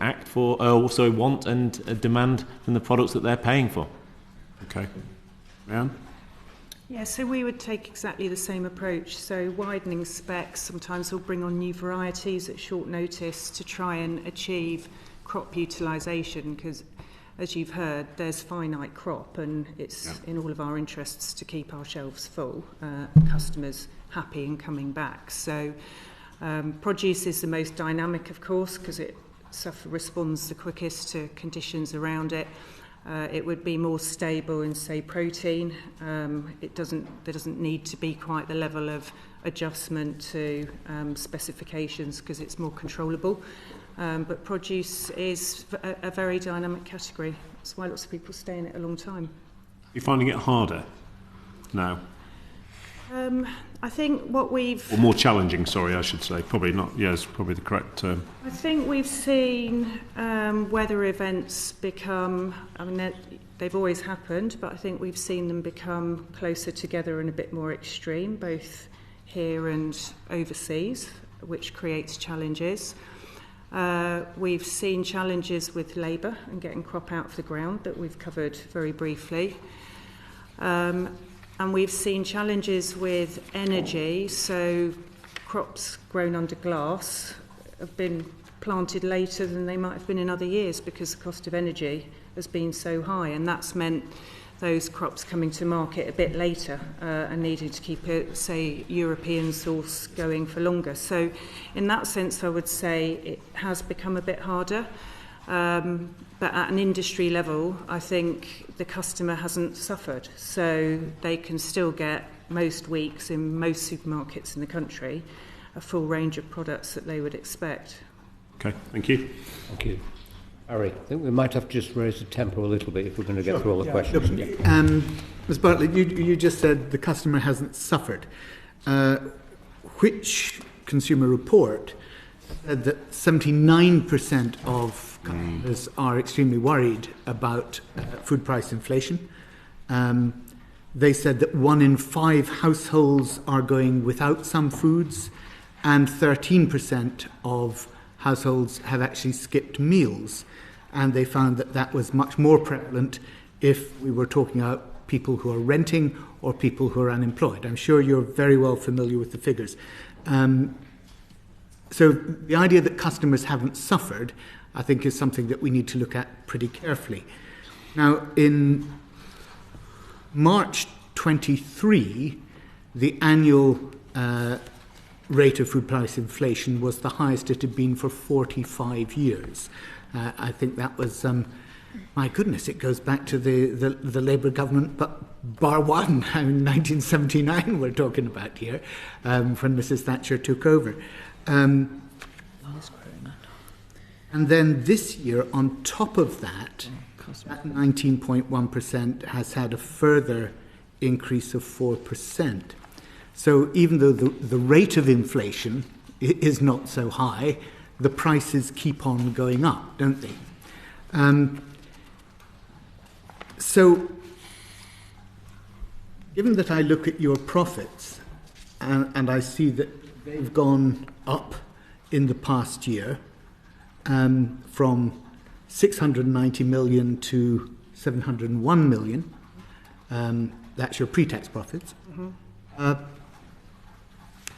act for, also want and demand from the products that they're paying for. Okay, Rhian? Yeah, so we would take exactly the same approach. So widening specs, sometimes we'll bring on new varieties at short notice to try and achieve crop utilisation, because as you've heard, there's finite crop, and it's in all of our interests to keep our shelves full, customers happy and coming back. So produce is the most dynamic, of course, because it responds the quickest to conditions around it. It would be more stable in, say, protein. There doesn't need to be quite the level of adjustment to specifications, because it's more controllable. But produce is a very dynamic category. That's why lots of people stay in it a long time. You're finding it harder now? I think what we've... Or more challenging, sorry, I should say. Probably not, it's probably the correct term. I think we've seen weather events become... they've always happened, but I think we've seen them become closer together and a bit more extreme, both here and overseas, which creates challenges. We've seen challenges with labour and getting crop out of the ground that we've covered very briefly. And we've seen challenges with energy, so crops grown under glass have been planted later than they might have been in other years, because the cost of energy has been so high, and that's meant those crops coming to market a bit later and needing to keep a, say, European source going for longer. So in that sense, I would say it has become a bit harder. But at an industry level, I think the customer hasn't suffered. So they can still get, most weeks in most supermarkets in the country, a full range of products that they would expect. Okay, thank you. Thank you. Harry, I think we might have to just raise the tempo a little bit if we're going to get through all the questions. Ms. Bartlett, you just said the customer hasn't suffered. Which consumer report said that 79% of customers are extremely worried about food price inflation. They said that 1 in 5 households are going without some foods, and 13% of households have actually skipped meals. And they found that that was much more prevalent if we were talking about people who are renting or people who are unemployed. I'm sure you're very well familiar with the figures. So the idea that customers haven't suffered, I think, is something that we need to look at pretty carefully. Now, in March 23, the annual rate of food price inflation was the highest it had been for 45 years. I think that was, my goodness, it goes back to the Labour government, but bar one, in 1979 we're talking about here, when Mrs. Thatcher took over. And then this year, on top of that, that 19.1% has had a further increase of 4%. So even though the rate of inflation is not so high, the prices keep on going up, don't they? So given that I look at your profits and I see that they've gone up in the past year from 690 million to 701 million. That's your pre-tax profits.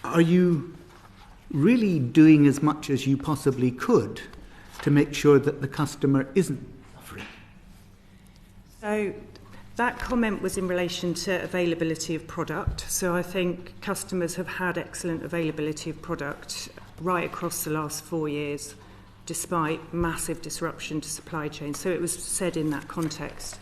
Are you really doing as much as you possibly could to make sure that the customer isn't suffering? So that comment was in relation to availability of product. So I think customers have had excellent availability of product right across the last 4 years, despite massive disruption to supply chain. So it was said in that context.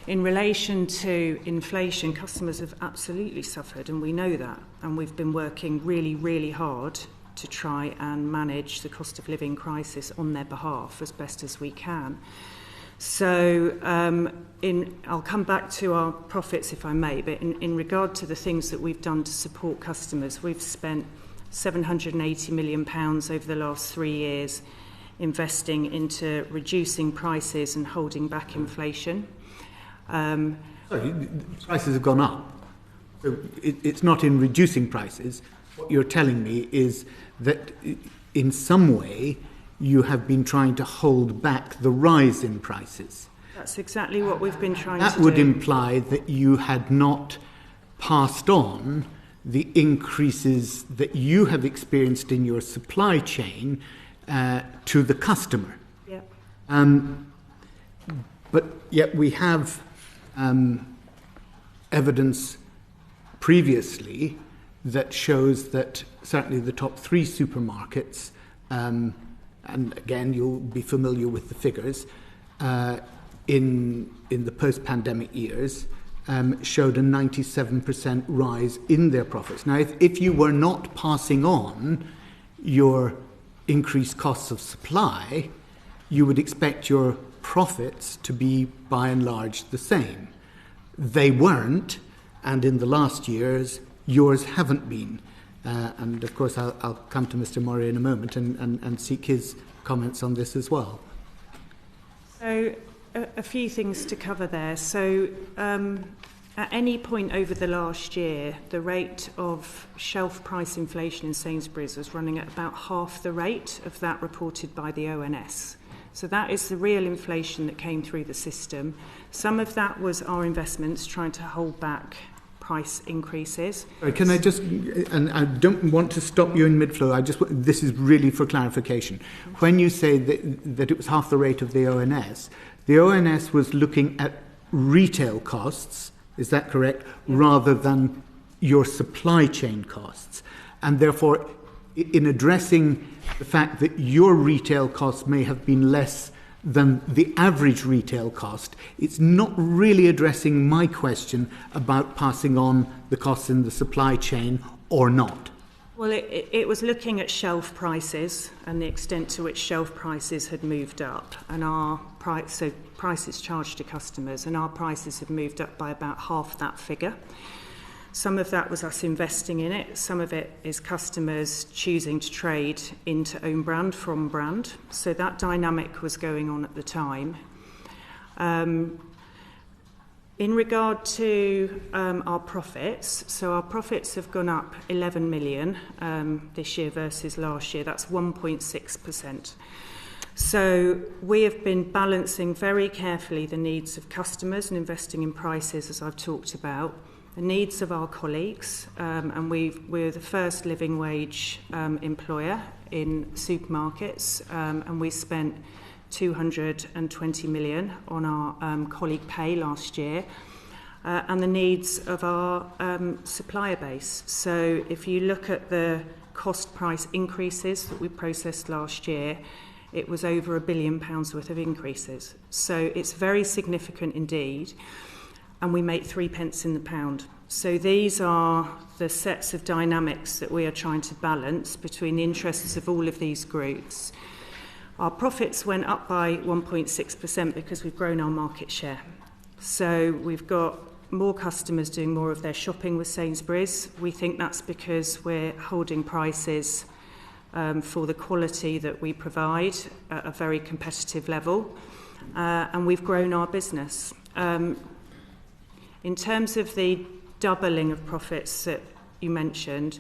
In relation to inflation, customers have absolutely suffered, and we know that. And we've been working really, really hard to try and manage the cost of living crisis on their behalf as best as we can. So I'll come back to our profits if I may, but in regard to the things that we've done to support customers, we've spent £780 million over the last 3 years investing into reducing prices and holding back inflation. Sorry, prices have gone up. So it's not in reducing prices. What you're telling me is that in some way you have been trying to hold back the rise in prices. That's exactly what we've been trying to do. That would imply that you had not passed on the increases that you have experienced in your supply chain to the customer. Yep. But yet we have evidence previously that shows that certainly the top 3 supermarkets, and again you'll be familiar with the figures, in the post-pandemic years, showed a 97% rise in their profits. Now, if you were not passing on your increased costs of supply, you would expect your profits to be by and large the same. They weren't, and in the last years, yours haven't been. And of course, I'll come to Mr. Morrey in a moment and seek his comments on this as well. So, a few things to cover there. So, at any point over the last year, the rate of shelf price inflation in Sainsbury's was running at about half the rate of that reported by the ONS. So that is the real inflation that came through the system. Some of that was our investments trying to hold back price increases. Can I just, and I don't want to stop you in mid-flow, this is really for clarification. When you say that it was half the rate of the ONS was looking at retail costs, is that correct, rather than your supply chain costs? And therefore, in addressing the fact that your retail costs may have been less than the average retail cost, it's not really addressing my question about passing on the costs in the supply chain or not. Well, it was looking at shelf prices and the extent to which shelf prices had moved up, and our prices charged to customers, and our prices have moved up by about half that figure. Some of that was us investing in it. Some of it is customers choosing to trade into own brand from brand. So that dynamic was going on at the time. In regard to our profits, so our profits have gone up 11 million this year versus last year. That's 1.6%. So we have been balancing very carefully the needs of customers and investing in prices, as I've talked about, the needs of our colleagues, and we're the first living wage employer in supermarkets, and we spent 220 million on our colleague pay last year, and the needs of our supplier base. So if you look at the cost price increases that we processed last year, it was over £1 billion worth of increases. So it's very significant indeed. And we make 3 pence in the pound. So these are the sets of dynamics that we are trying to balance between the interests of all of these groups. Our profits went up by 1.6% because we've grown our market share. So we've got more customers doing more of their shopping with Sainsbury's. We think that's because we're holding prices for the quality that we provide at a very competitive level, and we've grown our business. In terms of the doubling of profits that you mentioned,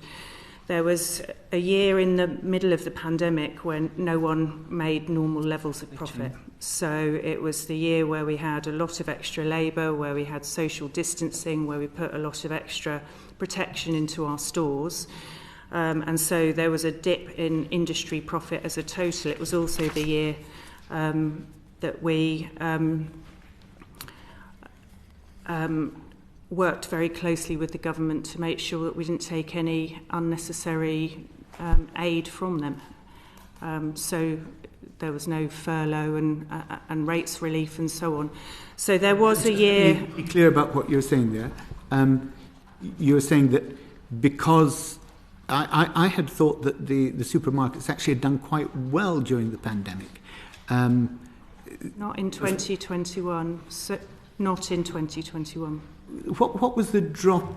there was a year in the middle of the pandemic when no one made normal levels of profit. So it was the year where we had a lot of extra labour, where we had social distancing, where we put a lot of extra protection into our stores. And so there was a dip in industry profit as a total. It was also the year that we worked very closely with the government to make sure that we didn't take any unnecessary aid from them. So there was no furlough and rates relief and so on. So there was a year... Be clear about what you're saying there. You're saying that because... I had thought that the supermarkets actually had done quite well during the pandemic. Not in 2021. Not in 2021. What was the drop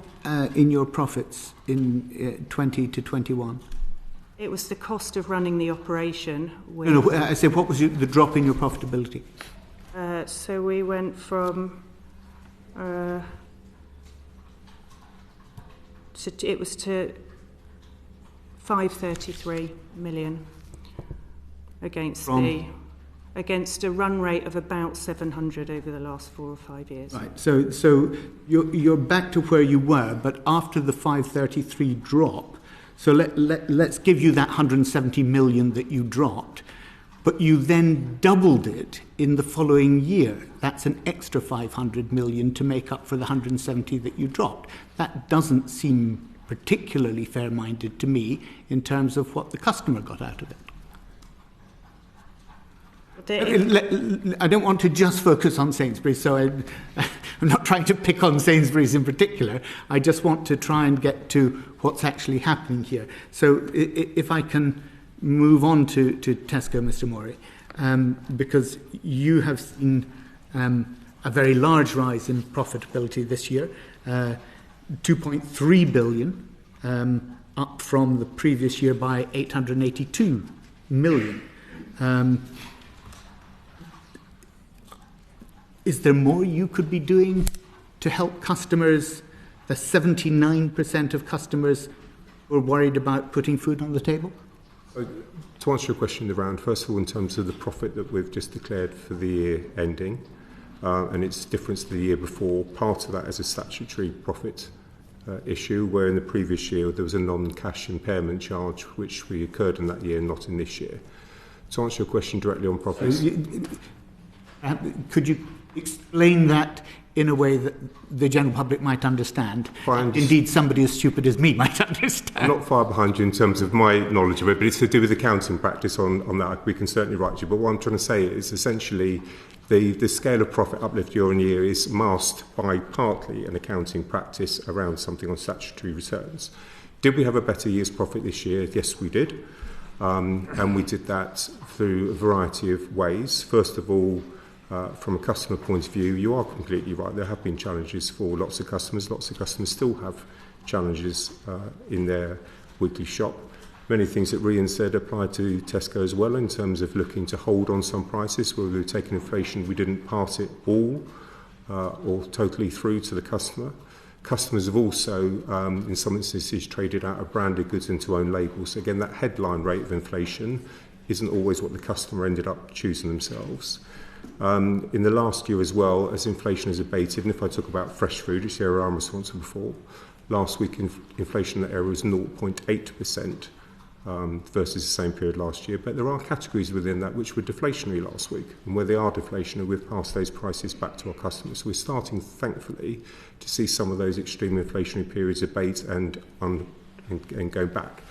in your profits in 20 to 21? It was the cost of running the operation. No, I said, what was the drop in your profitability? So we went from... it was to 533 million against a run rate of about 700 over the last 4 or 5 years. Right. So you're back to where you were, but after the 533 drop. So let's give you that 170 million that you dropped, but you then doubled it in the following year. That's an extra 500 million to make up for the 170 that you dropped. That doesn't seem particularly fair-minded to me in terms of what the customer got out of it. I don't want to just focus on Sainsbury's, so I'm not trying to pick on Sainsbury's in particular. I just want to try and get to what's actually happening here. So if I can move on to Tesco, Mr. Morrey, because you have seen a very large rise in profitability this year, 2.3 billion, up from the previous year by 882 million. Is there more you could be doing to help customers? The 79% of customers who are worried about putting food on the table? To answer your question around, first of all, in terms of the profit that we've just declared for the year ending, and its difference to the year before, part of that is a statutory profit issue, where in the previous year there was a non-cash impairment charge which we incurred in that year, not in this year. To answer your question directly on profits... could you explain that in a way that the general public might understand? Indeed, somebody as stupid as me might understand. I'm not far behind you in terms of my knowledge of it, but it's to do with accounting practice on that. We can certainly write you. But what I'm trying to say is essentially the scale of profit uplift year on year is masked by partly an accounting practice around something on statutory returns. Did we have a better year's profit this year? Yes, we did. And we did that through a variety of ways. First of all, from a customer point of view, you are completely right. There have been challenges for lots of customers. Lots of customers still have challenges in their weekly shop. Many things that Rhian said apply to Tesco as well in terms of looking to hold on some prices. Where we were taking inflation, we didn't pass it all or totally through to the customer. Customers have also, in some instances, traded out of branded goods into own labels. So again, that headline rate of inflation isn't always what the customer ended up choosing themselves. In the last year as well, as inflation has abated, and if I talk about fresh food, which area I'm responsible for, last week inflation in that area was 0.8% versus the same period last year. But there are categories within that which were deflationary last week, and where they are deflationary, we've passed those prices back to our customers. So we're starting, thankfully, to see some of those extreme inflationary periods abate and go back.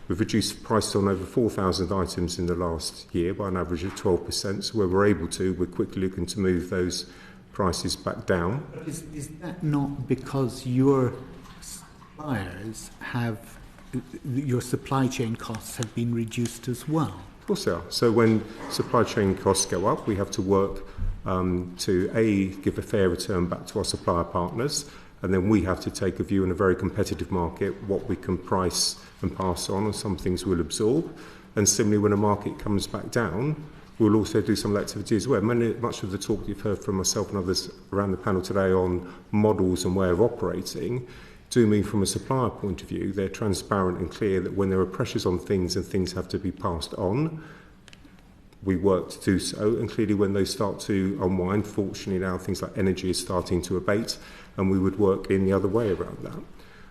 We've reduced prices on over 4,000 items in the last year by an average of 12%. So where we're able to, we're quickly looking to move those prices back down. Is that not because your suppliers have, your supply chain costs have been reduced as well? Of course they are. So when supply chain costs go up, we have to work to give a fair return back to our supplier partners, and then we have to take a view in a very competitive market what we can price and pass on, and some things we'll absorb. And similarly, when a market comes back down, we'll also do some activity as well. Much of the talk you've heard from myself and others around the panel today on models and way of operating do mean from a supplier point of view, they're transparent and clear that when there are pressures on things and things have to be passed on, we work to do so. And clearly when those start to unwind, fortunately now things like energy is starting to abate, and we would work in the other way around that.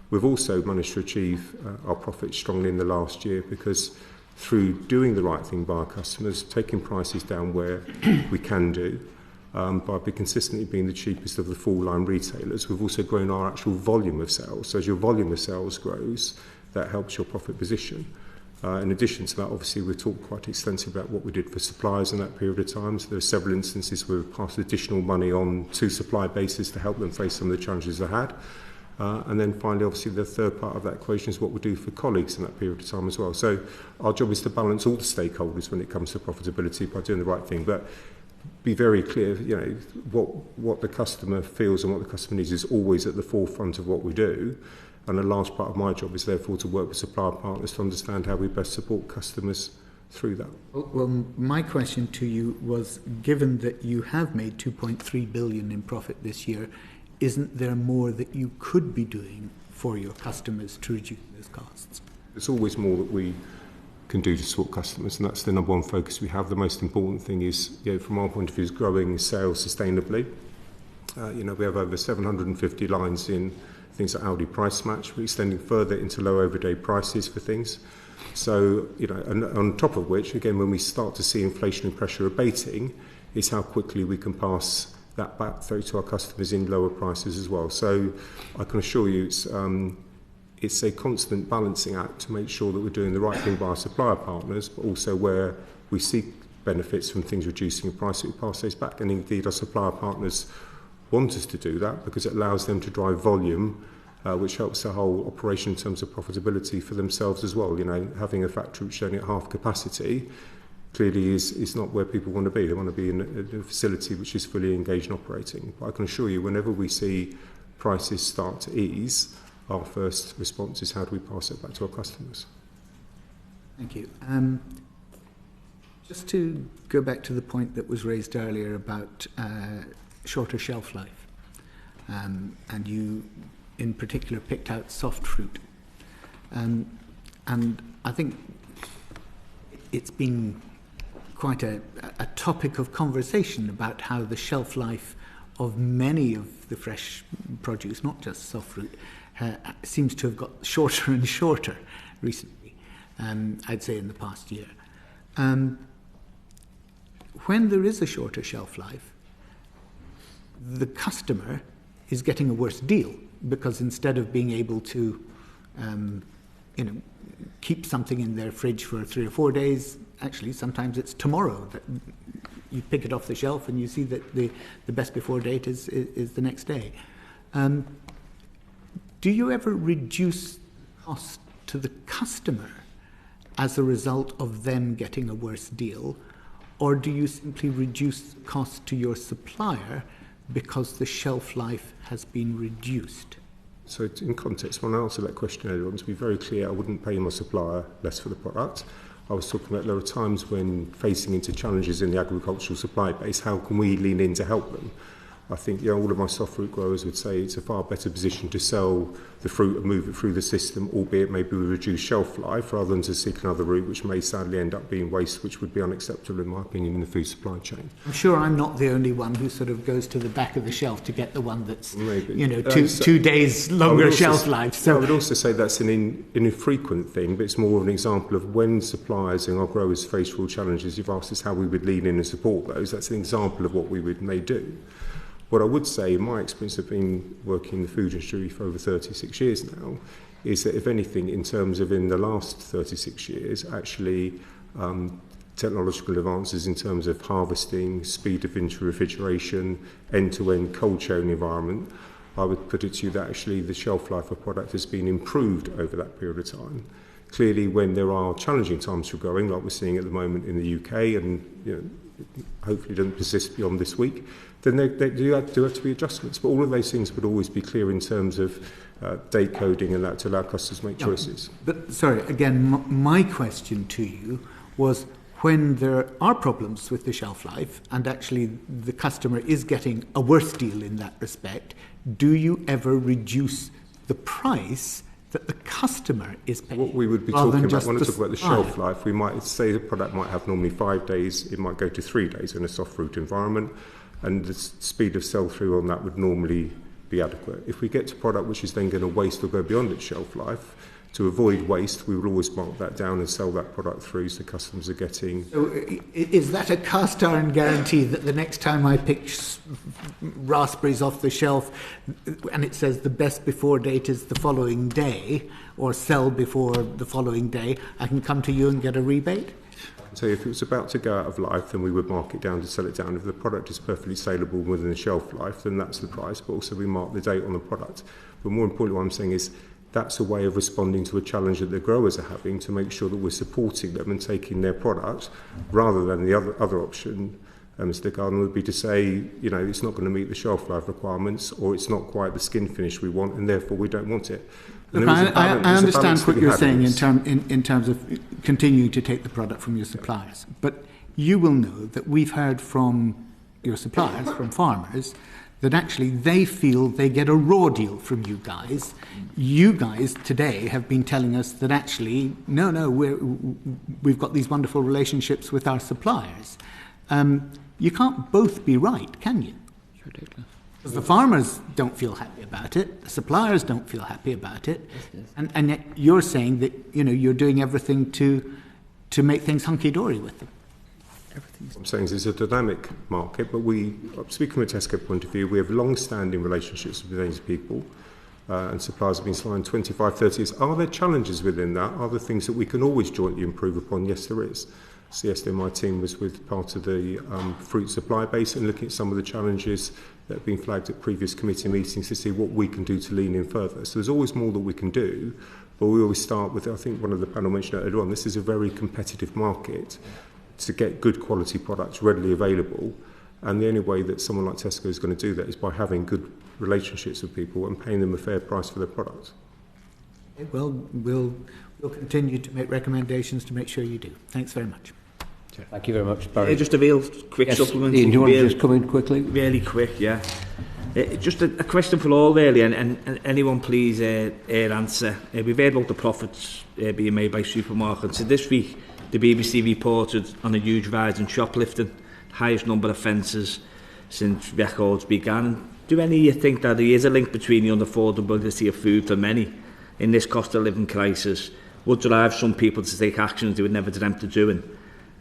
We've also managed to achieve our profits strongly in the last year because through doing the right thing by our customers, taking prices down where we can do, by consistently being the cheapest of the full-line retailers, we've also grown our actual volume of sales. So as your volume of sales grows, that helps your profit position. In addition to that, obviously, we've talked quite extensively about what we did for suppliers in that period of time. So there are several instances where we've passed additional money on to supply bases to help them face some of the challenges they had. And then finally, obviously, the third part of that equation is what we do for colleagues in that period of time as well. So our job is to balance all the stakeholders when it comes to profitability by doing the right thing. But be very clear, you know, what the customer feels and what the customer needs is always at the forefront of what we do. And a large part of my job is therefore to work with supplier partners to understand how we best support customers through that. Well, my question to you was, given that you have made 2.3 billion in profit this year, isn't there more that you could be doing for your customers to reduce those costs? There's always more that we can do to support customers, and that's the number one focus we have. The most important thing is, you know, from our point of view, is growing sales sustainably. You know, we have over 750 lines in things like Aldi Price Match. We're extending further into low everyday prices for things. So, you know, and on top of which, again, when we start to see inflationary pressure abating, is how quickly we can pass that back through to our customers in lower prices as well. So I can assure you it's a constant balancing act to make sure that we're doing the right thing by our supplier partners, but also where we seek benefits from things reducing in price, we pass those back. And indeed, our supplier partners want us to do that because it allows them to drive volume, which helps the whole operation in terms of profitability for themselves as well. You know, having a factory which is only at half capacity clearly is not where people want to be. They want to be in a facility which is fully engaged and operating. But I can assure you, whenever we see prices start to ease, our first response is how do we pass it back to our customers. Thank you. Just to go back to the point that was raised earlier about shorter shelf life, and you in particular picked out soft fruit. And I think it's been quite a topic of conversation about how the shelf life of many of the fresh produce, not just soft fruit, seems to have got shorter and shorter recently, I'd say in the past year. When there is a shorter shelf life, the customer is getting a worse deal because instead of being able to keep something in their fridge for 3 or 4 days, actually sometimes it's tomorrow that you pick it off the shelf and you see that the best before date is the next day. Do you ever reduce cost to the customer as a result of them getting a worse deal, or do you simply reduce cost to your supplier because the shelf life has been reduced? So in context, when I answered that question earlier on, to be very clear, I wouldn't pay my supplier less for the product. I was talking about there are times when facing into challenges in the agricultural supply base, how can we lean in to help them? I think all of my soft fruit growers would say it's a far better position to sell the fruit and move it through the system, albeit maybe with reduced shelf life, rather than to seek another route, which may sadly end up being waste, which would be unacceptable in my opinion in the food supply chain. I'm sure I'm not the only one who sort of goes to the back of the shelf to get the one that's maybe. Two days longer shelf life. So I would also say that's an infrequent thing, but it's more of an example of when suppliers and our growers face real challenges. You've asked us how we would lean in and support those. That's an example of what we may do. What I would say, in my experience of being working in the food industry for over 36 years now, is that if anything, in terms of in the last 36 years, actually technological advances in terms of harvesting, speed of refrigeration, end-to-end cold chain environment, I would put it to you that actually the shelf life of product has been improved over that period of time. Clearly, when there are challenging times for growing, like we're seeing at the moment in the UK, and hopefully doesn't persist beyond this week, then there do have to be adjustments. But all of those things would always be clear in terms of date coding and that to allow customers to make choices. But sorry, again, my question to you was, when there are problems with the shelf life and actually the customer is getting a worse deal in that respect, do you ever reduce the price that the customer is paying. What we would be talking about, when I talk about the shelf life, we might say the product might have normally 5 days, it might go to 3 days in a soft fruit environment, and the speed of sell-through on that would normally be adequate. If we get to a product which is then going to waste or go beyond its shelf life, to avoid waste, we will always mark that down and sell that product through so customers are getting... So is that a cast iron guarantee that the next time I pick raspberries off the shelf and it says the best before date is the following day, or sell before the following day, I can come to you and get a rebate? So if it was about to go out of life, then we would mark it down to sell it down. If the product is perfectly saleable within the shelf life, then that's the price, but also we mark the date on the product. But more importantly, what I'm saying is that's a way of responding to a challenge that the growers are having to make sure that we're supporting them and taking their product, rather than the other option, Mr. Gardner, would be to say, you know, it's not going to meet the shelf life requirements, or it's not quite the skin finish we want, and therefore we don't want it. Look, I understand what you're saying in terms of continuing to take the product from your suppliers, but you will know that we've heard from your suppliers, from farmers, that actually they feel they get a raw deal from you guys. You guys today have been telling us that actually, no, we've got these wonderful relationships with our suppliers. You can't both be right, can you? It's ridiculous. Because the farmers don't feel happy about it, the suppliers don't feel happy about it, and yet you're saying that, you know, you're doing everything to make things hunky-dory with them. What I'm saying is it's a dynamic market, but speaking from a Tesco point of view, we have long-standing relationships with these people, and suppliers have been supplying 25, 30 years. Are there challenges within that? Are there things that we can always jointly improve upon? Yes, there is. So yesterday my team was with part of the fruit supply base and looking at some of the challenges that have been flagged at previous committee meetings to see what we can do to lean in further. So there's always more that we can do, but we always start with, I think one of the panel mentioned earlier on, this is a very competitive market to get good quality products readily available, and the only way that someone like Tesco is going to do that is by having good relationships with people and paying them a fair price for their products. Well, we'll continue to make recommendations to make sure you do. Thanks very much. Thank you very much, Barry. Just a real quick supplement. Ian, do you want to just come in quickly? Really quick, yeah. Just a question for all, really, and anyone please answer. We've heard about the profits being made by supermarkets. So this week, the BBC reported on a huge rise in shoplifting, highest number of offences since records began. Do any of you think that there is a link between the unaffordability of food for many in this cost of living crisis would drive some people to take actions they would never dreamt of doing?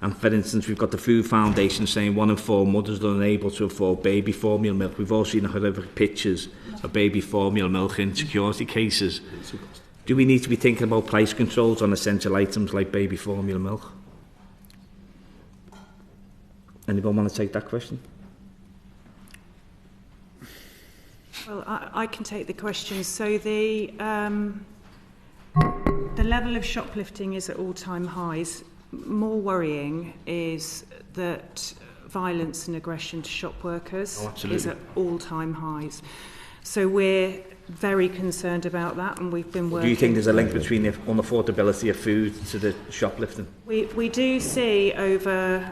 And for instance, we've got the Food Foundation saying 1 in 4 mothers are unable to afford baby formula milk. We've all seen horrific pictures of baby formula milk in security cases. Do we need to be thinking about price controls on essential items like baby formula milk? Anyone want to take that question? Well, I can take the question. So the level of shoplifting is at all-time highs. More worrying is that violence and aggression to shop workers is at all-time highs. So we're very concerned about that, and we've been working... Do you think there's a link between the unaffordability of food to the shoplifting? We do see over,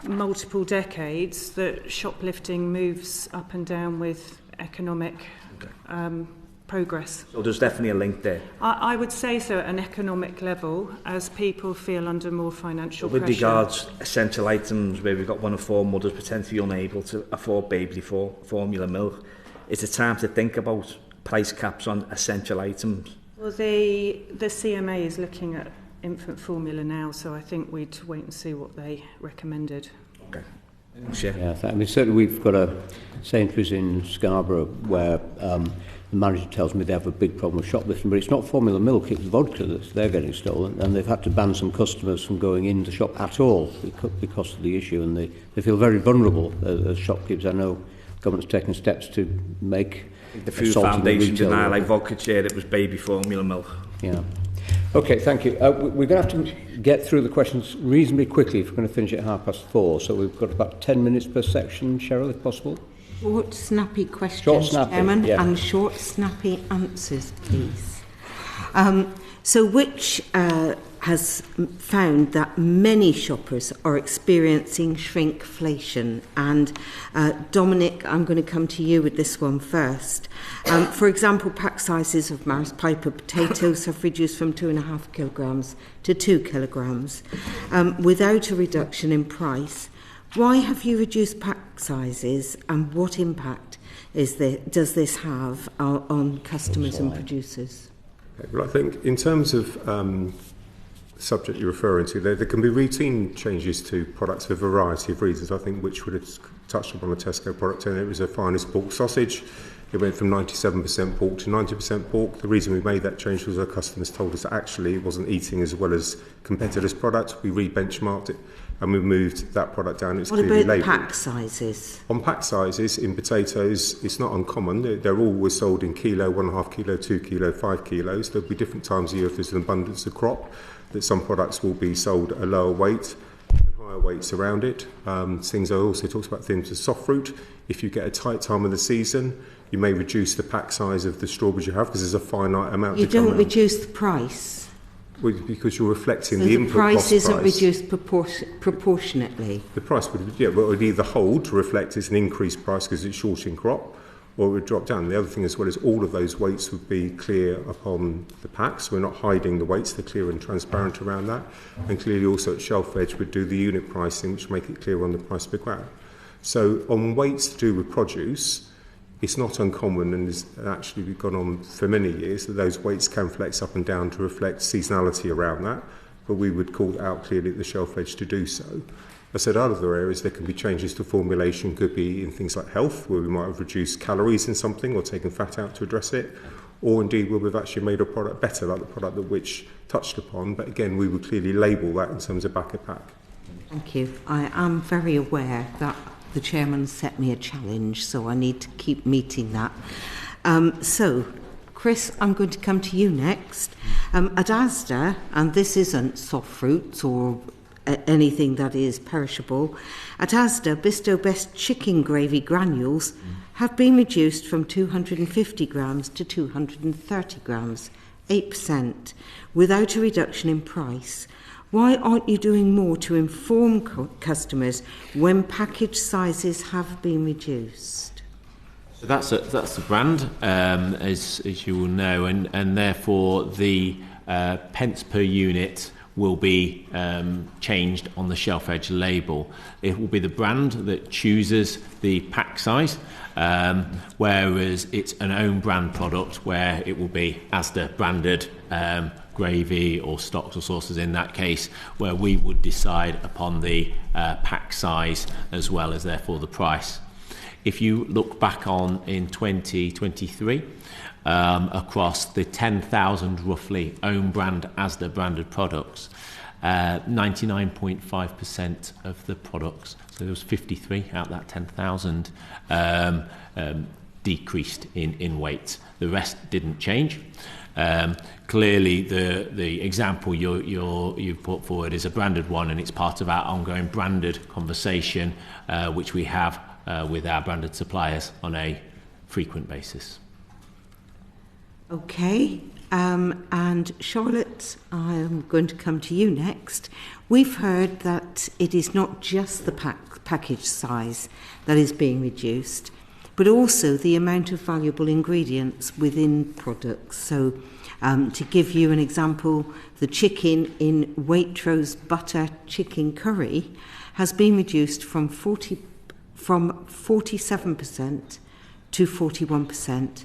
multiple decades that shoplifting moves up and down with economic progress. So there's definitely a link there. I would say so at an economic level, as people feel under more financial pressure. With regards to essential items, where we've got 1 in 4 mothers potentially unable to afford baby formula milk, is it time to think about price caps on essential items? Well, the CMA is looking at infant formula now, so I think we'd wait and see what they recommended. Okay. Yeah, I mean, certainly we've got a Sainsbury's in Scarborough where the manager tells me they have a big problem with shoplifting, but it's not formula milk, it's vodka that they're getting stolen, and they've had to ban some customers from going in the shop at all because of the issue, and they feel very vulnerable as shopkeepers. I know government's taken steps to make the Food Foundation deny like vodka chair, it was baby formula milk. Yeah. Okay, thank you. We're going to have to get through the questions reasonably quickly if we're going to finish at 4:30, so we've got about 10 minutes per section, Cheryl, if possible. Short, snappy questions, Chairman, and short, snappy answers, please. So which has found that many shoppers are experiencing shrinkflation. And Dominic, I'm going to come to you with this one first. For example, pack sizes of Maris Piper potatoes have reduced from 2.5 kilograms to 2 kilograms without a reduction in price. Why have you reduced pack sizes, and what impact does this have on customers and producers? Well, I think in terms of the subject you're referring to, there can be routine changes to products for a variety of reasons. I think which would have touched upon the Tesco product, and it was a finest pork sausage. It went from 97% pork to 90% pork. The reason we made that change was our customers told us that actually it wasn't eating as well as competitors' products. We re-benchmarked it and we moved that product down. It's clearly labelled. What about pack sizes? On pack sizes, in potatoes, it's not uncommon. They're always sold in kilo, 1.5 kilo, 2 kilo, 5 kilos. There'll be different times of year if there's an abundance of crop that some products will be sold at a lower weight and higher weights around it. Things I also talked about things of soft fruit. If you get a tight time of the season, you may reduce the pack size of the strawberries you have because there's a finite amount. You don't reduce the price? Well, because you're reflecting the input cost price. The price isn't reduced proportionately? The price would either hold to reflect it's an increased price because it's short in crop, or it would drop down. The other thing as well is all of those weights would be clear upon the packs. We're not hiding the weights, they're clear and transparent around that. And clearly also at shelf edge would do the unit pricing, which make it clear on the price per gram. So on weights to do with produce, it's not uncommon, and has actually gone on for many years, that those weights can flex up and down to reflect seasonality around that, but we would call it out clearly at the shelf edge to do so. I said other areas there can be changes to formulation, could be in things like health, where we might have reduced calories in something or taken fat out to address it, or indeed where we've actually made a product better, like the product that Which touched upon, but again we would clearly label that in terms of back of pack. Thank you. I am very aware that the chairman set me a challenge, so I need to keep meeting that. So, Kris, I'm going to come to you next. At Asda, and this isn't soft fruits or anything that is perishable, at Asda, Bisto Best chicken gravy granules have been reduced from 250 grams to 230 grams, 8%, without a reduction in price. Why aren't you doing more to inform customers when package sizes have been reduced? So that's a brand, as you will know, and therefore the pence per unit will be changed on the shelf edge label. It will be the brand that chooses the pack size, whereas it's an own brand product where it will be Asda branded gravy or stocks or sauces in that case, where we would decide upon the pack size as well as therefore the price. If you look back on in 2023, across the 10,000 roughly own brand Asda branded products, 99.5% of the products, so there was 53 out of that 10,000, decreased in weight. The rest didn't change. Clearly, the example you've put forward is a branded one, and it's part of our ongoing branded conversation, which we have with our branded suppliers on a frequent basis. Okay, and Charlotte, I am going to come to you next. We've heard that it is not just the package size that is being reduced, but also the amount of valuable ingredients within products. So, to give you an example, the chicken in Waitrose butter chicken curry has been reduced from 47% to 41%.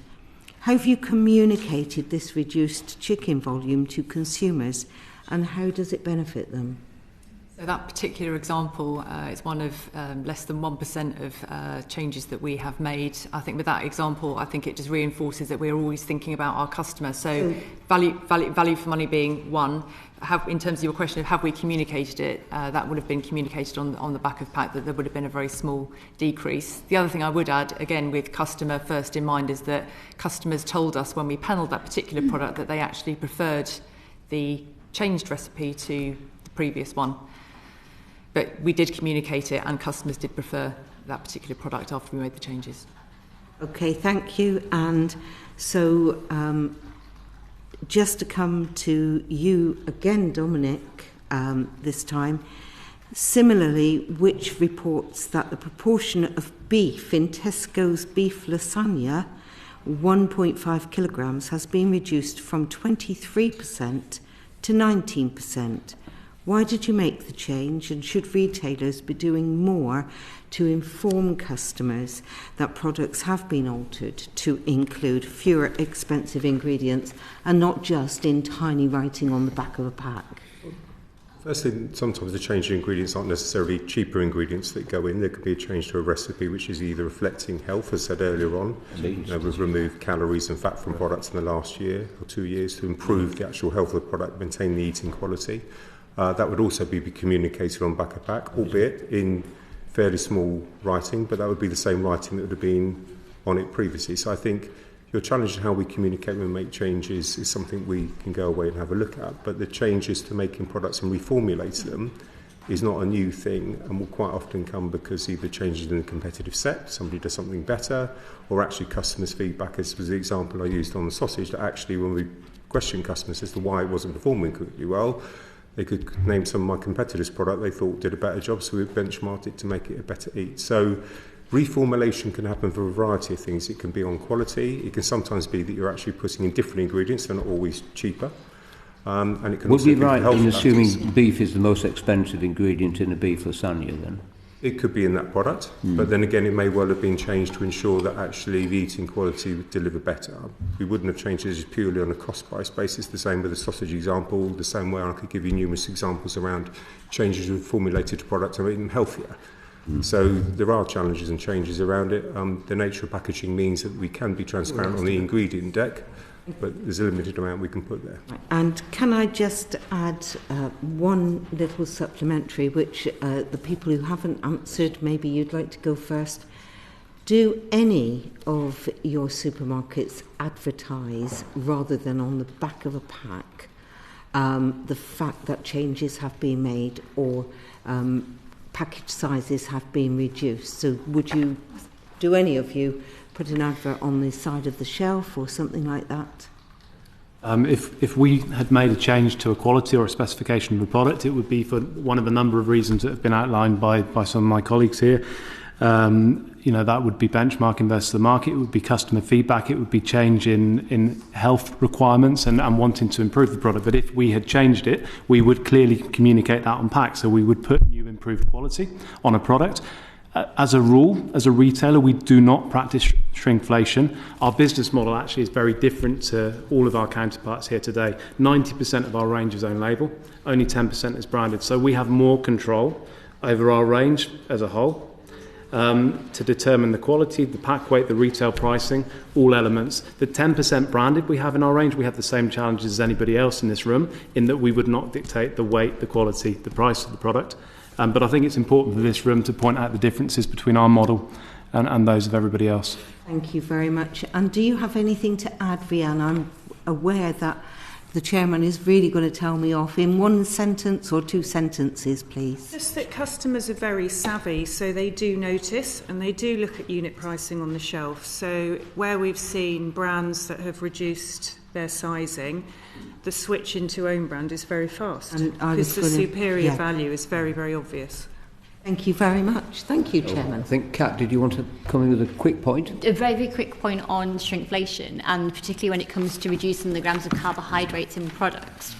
How have you communicated this reduced chicken volume to consumers, and how does it benefit them? So that particular example is one of less than 1% of changes that we have made. I think with that example, I think it just reinforces that we're always thinking about our customer. So value for money being one. In terms of your question of have we communicated it, that would have been communicated on the back of pack, that there would have been a very small decrease. The other thing I would add, again with customer first in mind, is that customers told us when we panelled that particular product that they actually preferred the changed recipe to the previous one. But we did communicate it, and customers did prefer that particular product after we made the changes. Okay, thank you. And so just to come to you again, Dominic, this time, similarly, which reports that the proportion of beef in Tesco's beef lasagna, 1.5 kilograms, has been reduced from 23% to 19%. Why did you make the change, and should retailers be doing more to inform customers that products have been altered to include fewer expensive ingredients and not just in tiny writing on the back of a pack? Firstly, sometimes the change in ingredients aren't necessarily cheaper ingredients that go in. There could be a change to a recipe which is either reflecting health, as said earlier on. We've removed calories and fat from products in the last year or 2 years to improve the actual health of the product, maintain the eating quality. That would also be communicated on back of pack, albeit in fairly small writing, but that would be the same writing that would have been on it previously. So I think your challenge in how we communicate when we make changes is something we can go away and have a look at. But the changes to making products and reformulate them is not a new thing, and will quite often come because either changes in the competitive set, somebody does something better, or actually customers' feedback, as was the example I used on the sausage, that actually when we question customers as to why it wasn't performing completely well, they could name some of my competitors' product they thought did a better job, so we benchmarked it to make it a better eat. So reformulation can happen for a variety of things. It can be on quality. It can sometimes be that you're actually putting in different ingredients. They're not always cheaper. And it can Would also we be be right health in assuming factors. beef is the most expensive ingredient in a beef lasagna then? It could be in that product, but then again, it may well have been changed to ensure that actually the eating quality would deliver better. We wouldn't have changed it purely on a cost price basis, the same with the sausage example, the same way I could give you numerous examples around changes we've formulated to products to make them healthier. So there are challenges and changes around it. The nature of packaging means that we can be transparent on the ingredient deck, but there's a limited amount we can put there. And can I just add one little supplementary, which the people who haven't answered, maybe you'd like to go first. Do any of your supermarkets advertise, rather than on the back of a pack, the fact that changes have been made or package sizes have been reduced? So do any of you put an advert on the side of the shelf or something like that? If we had made a change to a quality or a specification of a product, it would be for one of a number of reasons that have been outlined by some of my colleagues here. That would be benchmarking versus the market, it would be customer feedback, it would be change in health requirements and wanting to improve the product. But if we had changed it, we would clearly communicate that on pack. So we would put new improved quality on a product. As a rule, as a retailer, we do not practice shrinkflation. Our business model actually is very different to all of our counterparts here today. 90% of our range is own label, only 10% is branded. So we have more control over our range as a whole to determine the quality, the pack weight, the retail pricing, all elements. The 10% branded we have in our range, we have the same challenges as anybody else in this room, in that we would not dictate the weight, the quality, the price of the product. But I think it's important for this room to point out the differences between our model and those of everybody else. Thank you very much. And do you have anything to add, Rhian? I'm aware that the chairman is really going to tell me off in one sentence or two sentences, please. Just that customers are very savvy, so they do notice and they do look at unit pricing on the shelf. So where we've seen brands that have reduced their sizing, the switch into own brand is very fast because the superior value is very, very obvious. Thank you very much. Thank you, Chairman. I think, Kat, did you want to come in with a quick point? A very, very quick point on shrinkflation, and particularly when it comes to reducing the grams of carbohydrates in products.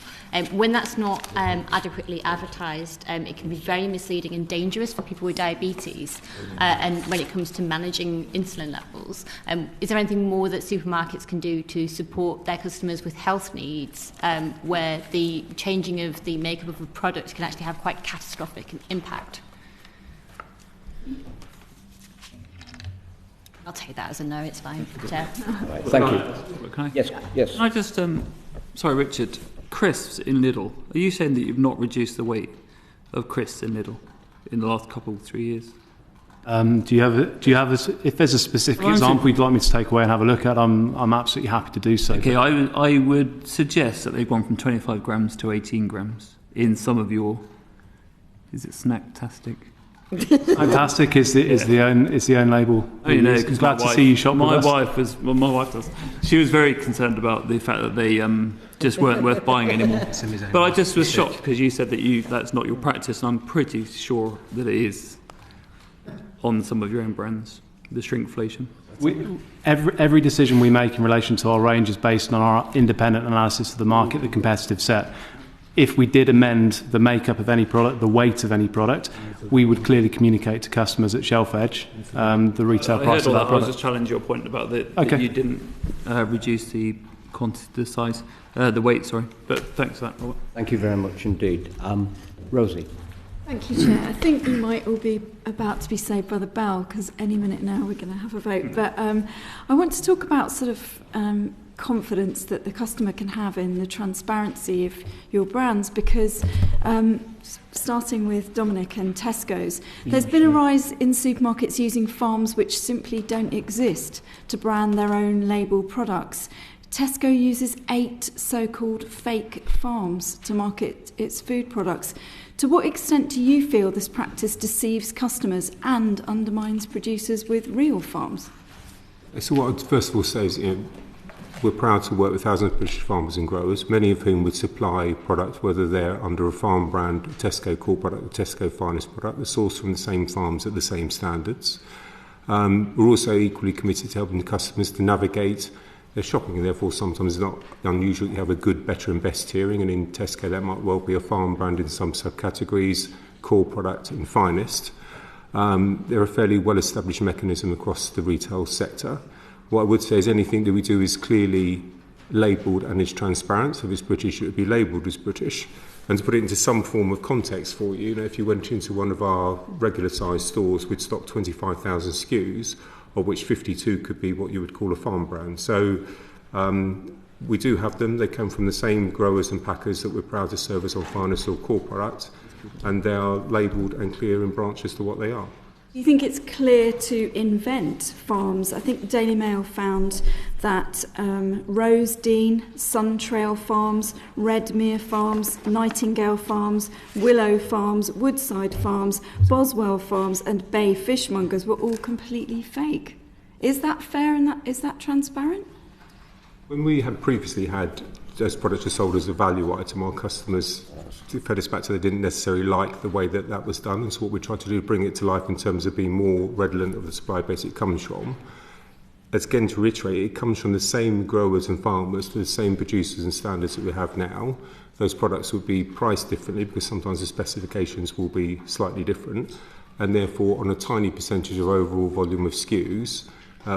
When that's not adequately advertised, it can be very misleading and dangerous for people with diabetes. And when it comes to managing insulin levels, is there anything more that supermarkets can do to support their customers with health needs, where the changing of the makeup of a product can actually have quite catastrophic impact? I'll take that as a no, it's fine, Chair. Right, thank you. Can I? Yes. Can I just, sorry, Richard, Kris in Lidl, are you saying that you've not reduced the weight of Kris in Lidl in the last 3 years? Do you have if there's a specific example you'd like me to take away and have a look at, I'm absolutely happy to do so. Okay, I would suggest that they've gone from 25 grams to 18 grams in some of your, is it Snacktastic? Fantastic is the own label. Oh, you know, glad to see you shop with us. My wife does. She was very concerned about the fact that they just weren't worth buying anymore. But I just was shocked because you said that's not your practice, and I'm pretty sure that it is on some of your own brands, the shrinkflation. Every decision we make in relation to our range is based on our independent analysis of the market, the competitive set. If we did amend the makeup of any product, the weight of any product, we would clearly communicate to customers at shelf edge the retail price of that product. I was just challenging your point about that you didn't reduce the quantity, the size, the weight. Sorry, but thanks for that, Robert. Thank you very much indeed, Rosie. Thank you, Chair. I think we might all be about to be saved by the bell because any minute now we're going to have a vote. But I want to talk about sort of confidence that the customer can have in the transparency of your brands, because starting with Dominic and Tesco's, there's been a rise in supermarkets using farms which simply don't exist to brand their own label products. Tesco uses 8 so-called fake farms to market its food products. To what extent do you feel this practice deceives customers and undermines producers with real farms? So what I'd first of all say is, we're proud to work with thousands of British farmers and growers, many of whom would supply product, whether they're under a farm brand, a Tesco core product, a Tesco finest product, they're sourced from the same farms at the same standards. We're also equally committed to helping the customers to navigate their shopping, and therefore sometimes it's not unusual to have a good, better and best tiering, and in Tesco that might well be a farm brand in some subcategories, core product and finest. They're a fairly well-established mechanism across the retail sector. What I would say is anything that we do is clearly labelled and is transparent. So if it's British, it would be labelled as British. And to put it into some form of context for you, if you went into one of our regular sized stores, we'd stock 25,000 SKUs, of which 52 could be what you would call a farm brand. So we do have them. They come from the same growers and packers that we're proud to serve as our finest or core product, and they are labelled and clear in branch as to what they are. Do you think it's clear to invent farms? I think the Daily Mail found that Rosedene, Suntrail Farms, Redmere Farms, Nightingale Farms, Willow Farms, Woodside Farms, Boswell Farms and Bay Fishmongers were all completely fake. Is that fair and is that transparent? When we had previously had those products were sold as a value item, our customers fed us back to they didn't necessarily like the way that that was done, and so what we tried to do is bring it to life in terms of being more redolent of the supply base it comes from. Again, to reiterate, it comes from the same growers and farmers to the same producers and standards that we have now. Those products would be priced differently because sometimes the specifications will be slightly different, and therefore on a tiny percentage of overall volume of SKUs,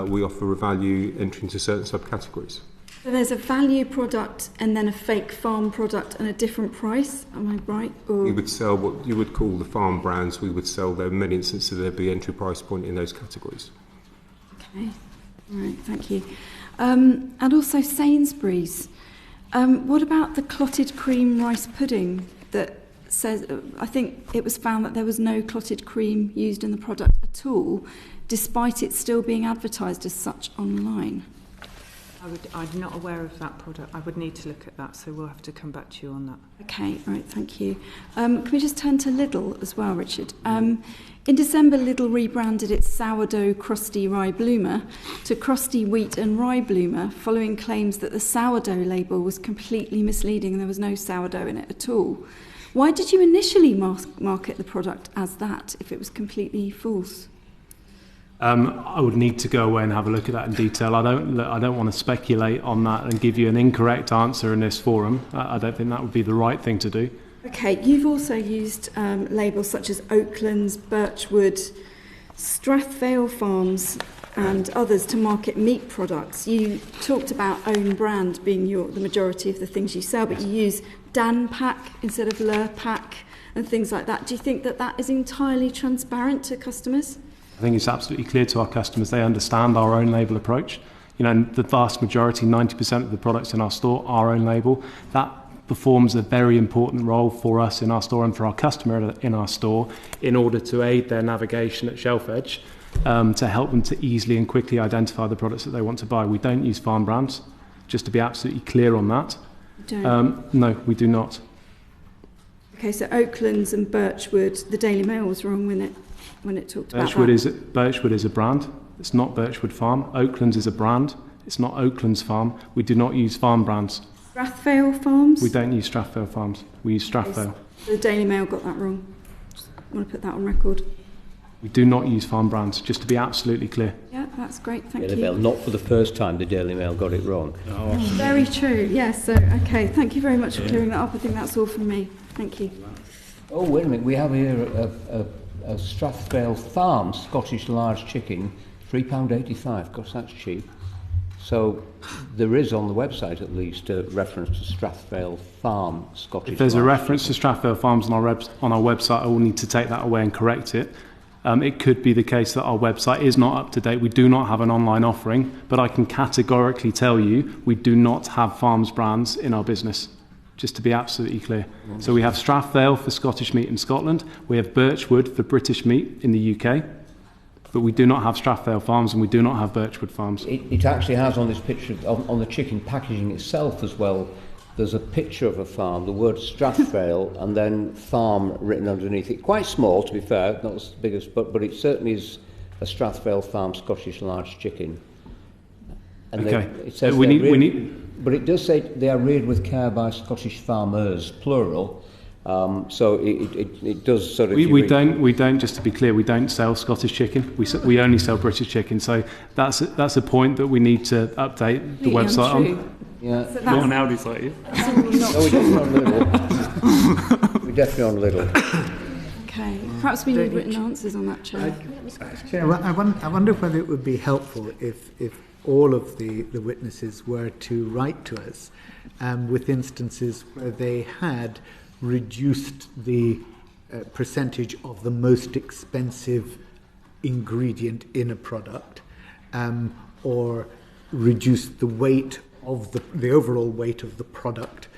we offer a value entry into certain subcategories. So there's a value product and then a fake farm product and a different price, am I right? Or... We would sell what you would call the farm brands. We would sell them in many instances there'd be entry price point in those categories. Okay, all right, thank you. And also Sainsbury's. What about the clotted cream rice pudding that says, I think it was found that there was no clotted cream used in the product at all, despite it still being advertised as such online? I'm not aware of that product. I would need to look at that, so we'll have to come back to you on that. Okay, all right, thank you. Can we just turn to Lidl as well, Richard? In December, Lidl rebranded its sourdough crusty rye bloomer to crusty wheat and rye bloomer, following claims that the sourdough label was completely misleading and there was no sourdough in it at all. Why did you initially market the product as that if it was completely false? I would need to go away and have a look at that in detail. I don't want to speculate on that and give you an incorrect answer in this forum. I don't think that would be the right thing to do. Okay, you've also used labels such as Oaklands, Birchwood, Strathvale Farms and others to market meat products. You talked about own brand being the majority of the things you sell, but you use Dan Pack instead of Lurpak and things like that. Do you think that that is entirely transparent to customers? I think it's absolutely clear to our customers they understand our own label approach. The vast majority, 90% of the products in our store are own label. That performs a very important role for us in our store and for our customer in our store in order to aid their navigation at shelf edge, to help them to easily and quickly identify the products that they want to buy. We don't use farm brands, just to be absolutely clear on that. No, we do not. Okay, so Oaklands and Birchwood, the Daily Mail was wrong with it. when it talked about Birchwood is a brand. It's not Birchwood Farm. Oaklands is a brand. It's not Oaklands Farm. We do not use farm brands. Strathvale Farms? We don't use Strathvale Farms. We use Strathvale. The Daily Mail got that wrong. I want to put that on record. We do not use farm brands, just to be absolutely clear. Yeah, that's great, thank Daily you. Mail, not for the first time the Daily Mail got it wrong. Oh, very true, yes. So, okay, thank you very much for clearing that up. I think that's all from me. Thank you. Oh, wait a minute. We have here a Strathvale Farm Scottish large chicken, £3.85. Gosh, that's cheap. So there is on the website at least a reference to Strathvale Farm Scottish. If there's a large reference chicken. to Strathvale Farms on our website, I will need to take that away and correct it. It could be the case that our website is not up to date. We do not have an online offering, but I can categorically tell you we do not have farms brands in our business, just to be absolutely clear. So we have Strathvale for Scottish meat in Scotland, we have Birchwood for British meat in the UK, but we do not have Strathvale Farms and we do not have Birchwood Farms. It actually has on this picture, on the chicken packaging itself as well, there's a picture of a farm, the word Strathvale, and then farm written underneath it. Quite small, to be fair, not as big as, but it certainly is a Strathvale Farm Scottish large chicken. And okay. It says we need, but it does say they are reared with care by Scottish farmers, plural. So it does sort of. We don't. Just to be clear, we don't sell Scottish chicken. We only sell British chicken. So that's a point that we need to update the website on. Yeah. So not an Audi site, you? No, we're definitely on Lidl. We're definitely on Lidl. Okay, perhaps we need written answers on that, Chair. Chair, I wonder whether it would be helpful if all of the witnesses were to write to us with instances where they had reduced the percentage of the most expensive ingredient in a product, or reduced the weight of the overall weight of the product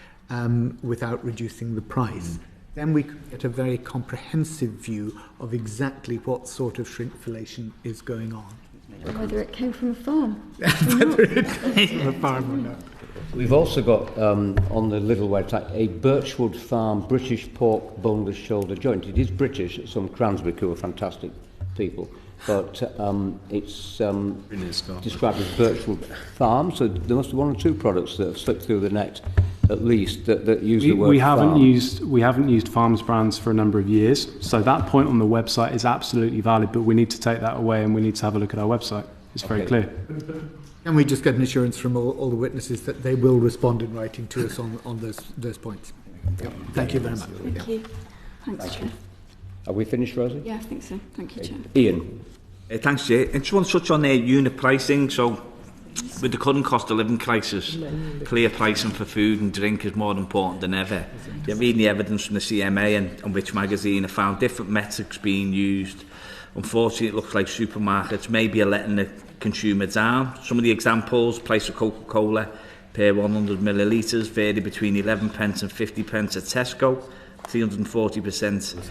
without reducing the price. Then we could get a very comprehensive view of exactly what sort of shrinkflation is going on. Whether it came from a farm. Whether it came from a farm or not. We've also got on the Lidl website a Birchwood Farm British pork boneless shoulder joint. It is British. It's some Cranswick who are fantastic people, but it's described as Birchwood Farm. So there must be one or two products that have slipped through the net, at least that use the word farm. We haven't used farms brands for a number of years. So that point on the website is absolutely valid, but we need to take that away and we need to have a look at our website. It's very clear. Can we just get an assurance from all the witnesses that they will respond in writing to us on those points? Yep. Thank you very much. Thank you. Thanks, Chair. Are we finished, Rosie? Yeah, I think so. Thank you, Chair. Ian. Thanks, Chair. I just want to touch on unit pricing. So, with the current cost of living crisis, clear pricing for food and drink is more important than ever. You're reading the evidence from the CMA and Which magazine have found different metrics being used. Unfortunately, it looks like supermarkets maybe are letting the consumer down. Some of the examples: price of Coca-Cola per 100 millilitres vary between 11 pence and 50 pence at Tesco, 340%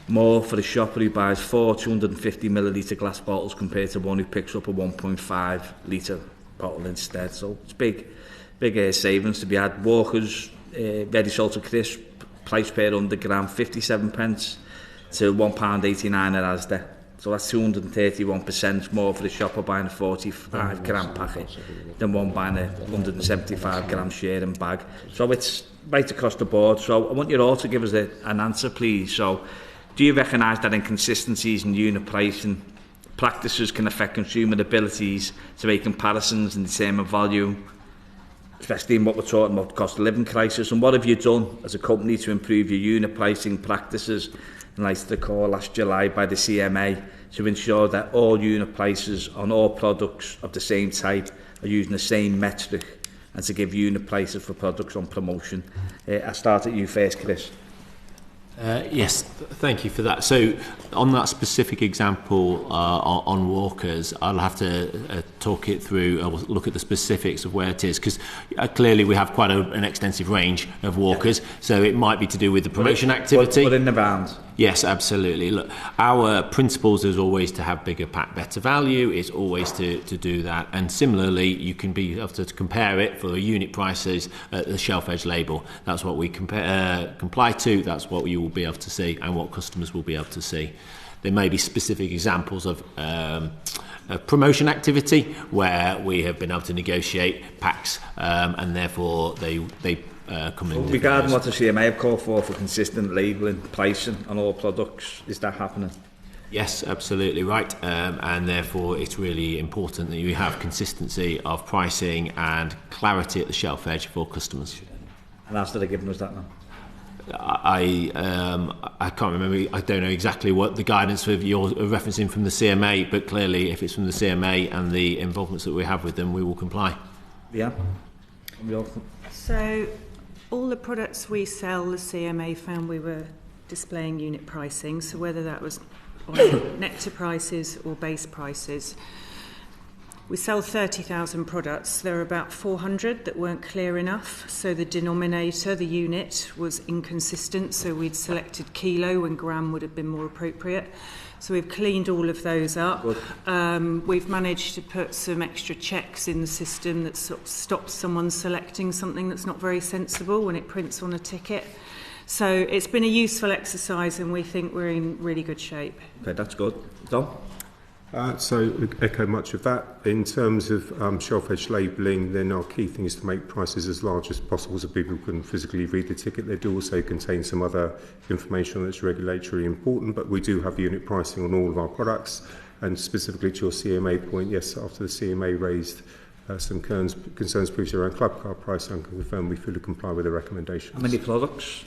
more for the shopper who buys 4 250 millilitre glass bottles compared to one who picks up a 1.5 litre bottle instead. So it's big savings to be had. Walkers, very salted crisp, price per 100 gram 57 pence to £1.89 at Asda. So that's 231% more for the shopper buying a 45 gram packet than one buying a 175 gram sharing bag. So it's right across the board. So I want you all to give us an answer, please. So do you recognise that inconsistencies in unit pricing practices can affect consumer abilities to make comparisons and determine value, especially in what we're talking about, the cost of living crisis? And what have you done as a company to improve your unit pricing practices, in light of the call last July by the CMA, to ensure that all unit prices on all products of the same type are using the same metric, and to give unit prices for products on promotion? I'll start at you first, Kris. Yes, thank you for that. So on that specific example on walkers, I'll have to talk it through, I'll look at the specifics of where it is, because clearly we have quite an extensive range of walkers, so it might be to do with the promotion activity. But in the round. Yes, absolutely. Look, our principles is always to have bigger pack, better value. It's always to do that. And similarly, you can be able to compare it for unit prices at the shelf edge label. That's what we comply to. That's what you will be able to see and what customers will be able to see. There may be specific examples of promotion activity where we have been able to negotiate packs and therefore they come in. Regarding what the CMA have called for consistent labelling, pricing on all products, is that happening? Yes, absolutely right, and therefore it's really important that you have consistency of pricing and clarity at the shelf edge for customers. And Asda are giving us that now? I can't remember. I don't know exactly what the guidance of you're referencing from the CMA, but clearly if it's from the CMA and the involvements that we have with them, we will comply. Yeah. So all the products we sell, the CMA found we were displaying unit pricing, so whether that was on nectar prices or base prices. We sell 30,000 products. There are about 400 that weren't clear enough, so the denominator, the unit, was inconsistent, so we'd selected kilo when gram would have been more appropriate. So we've cleaned all of those up. We've managed to put some extra checks in the system that sort of stops someone selecting something that's not very sensible when it prints on a ticket. So it's been a useful exercise and we think we're in really good shape. Okay, that's good. Dom? So echo much of that. In terms of shelf edge labelling, then our key thing is to make prices as large as possible so people can physically read the ticket. They do also contain some other information that's regulatory important, but we do have unit pricing on all of our products. And specifically to your CMA point, yes, after the CMA raised some concerns previously around club card pricing, I can confirm we fully comply with the recommendations. How many products?